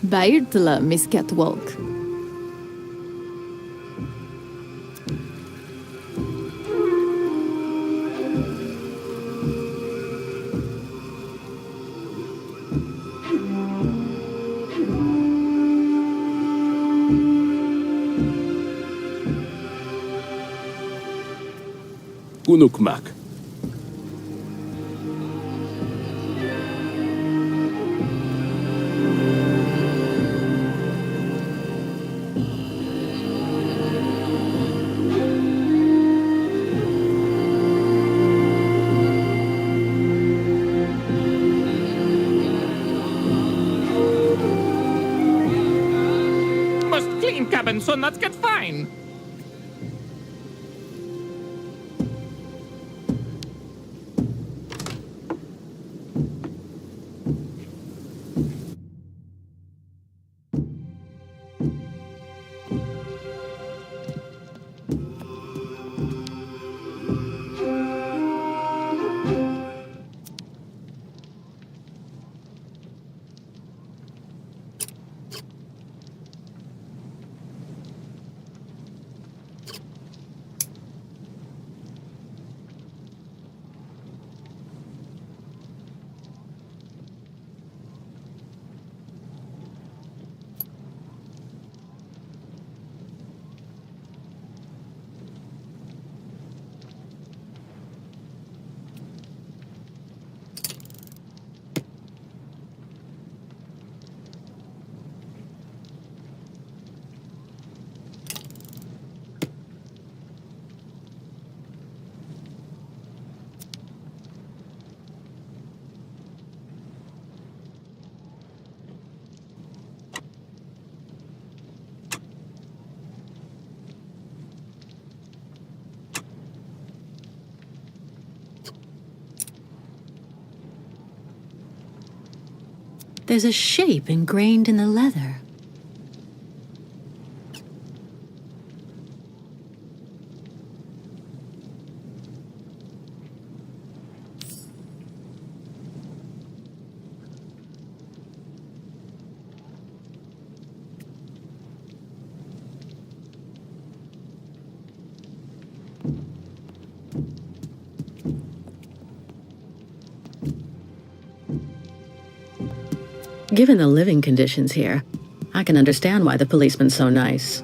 Beirtele, Miss Catwalk. Unukmak. Must clean cabin so nuts get fine. There's a shape ingrained in the leather. Given the living conditions here, I can understand why the policeman's so nice.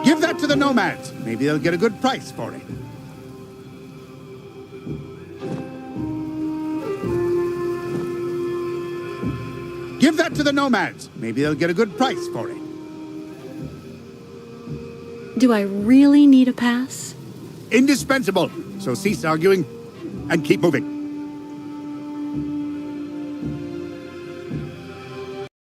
Give that to the nomads. Maybe they'll get a good price for it. Give that to the nomads. Maybe they'll get a good price for it. Do I really need a pass? Indispensable. So cease arguing and keep moving.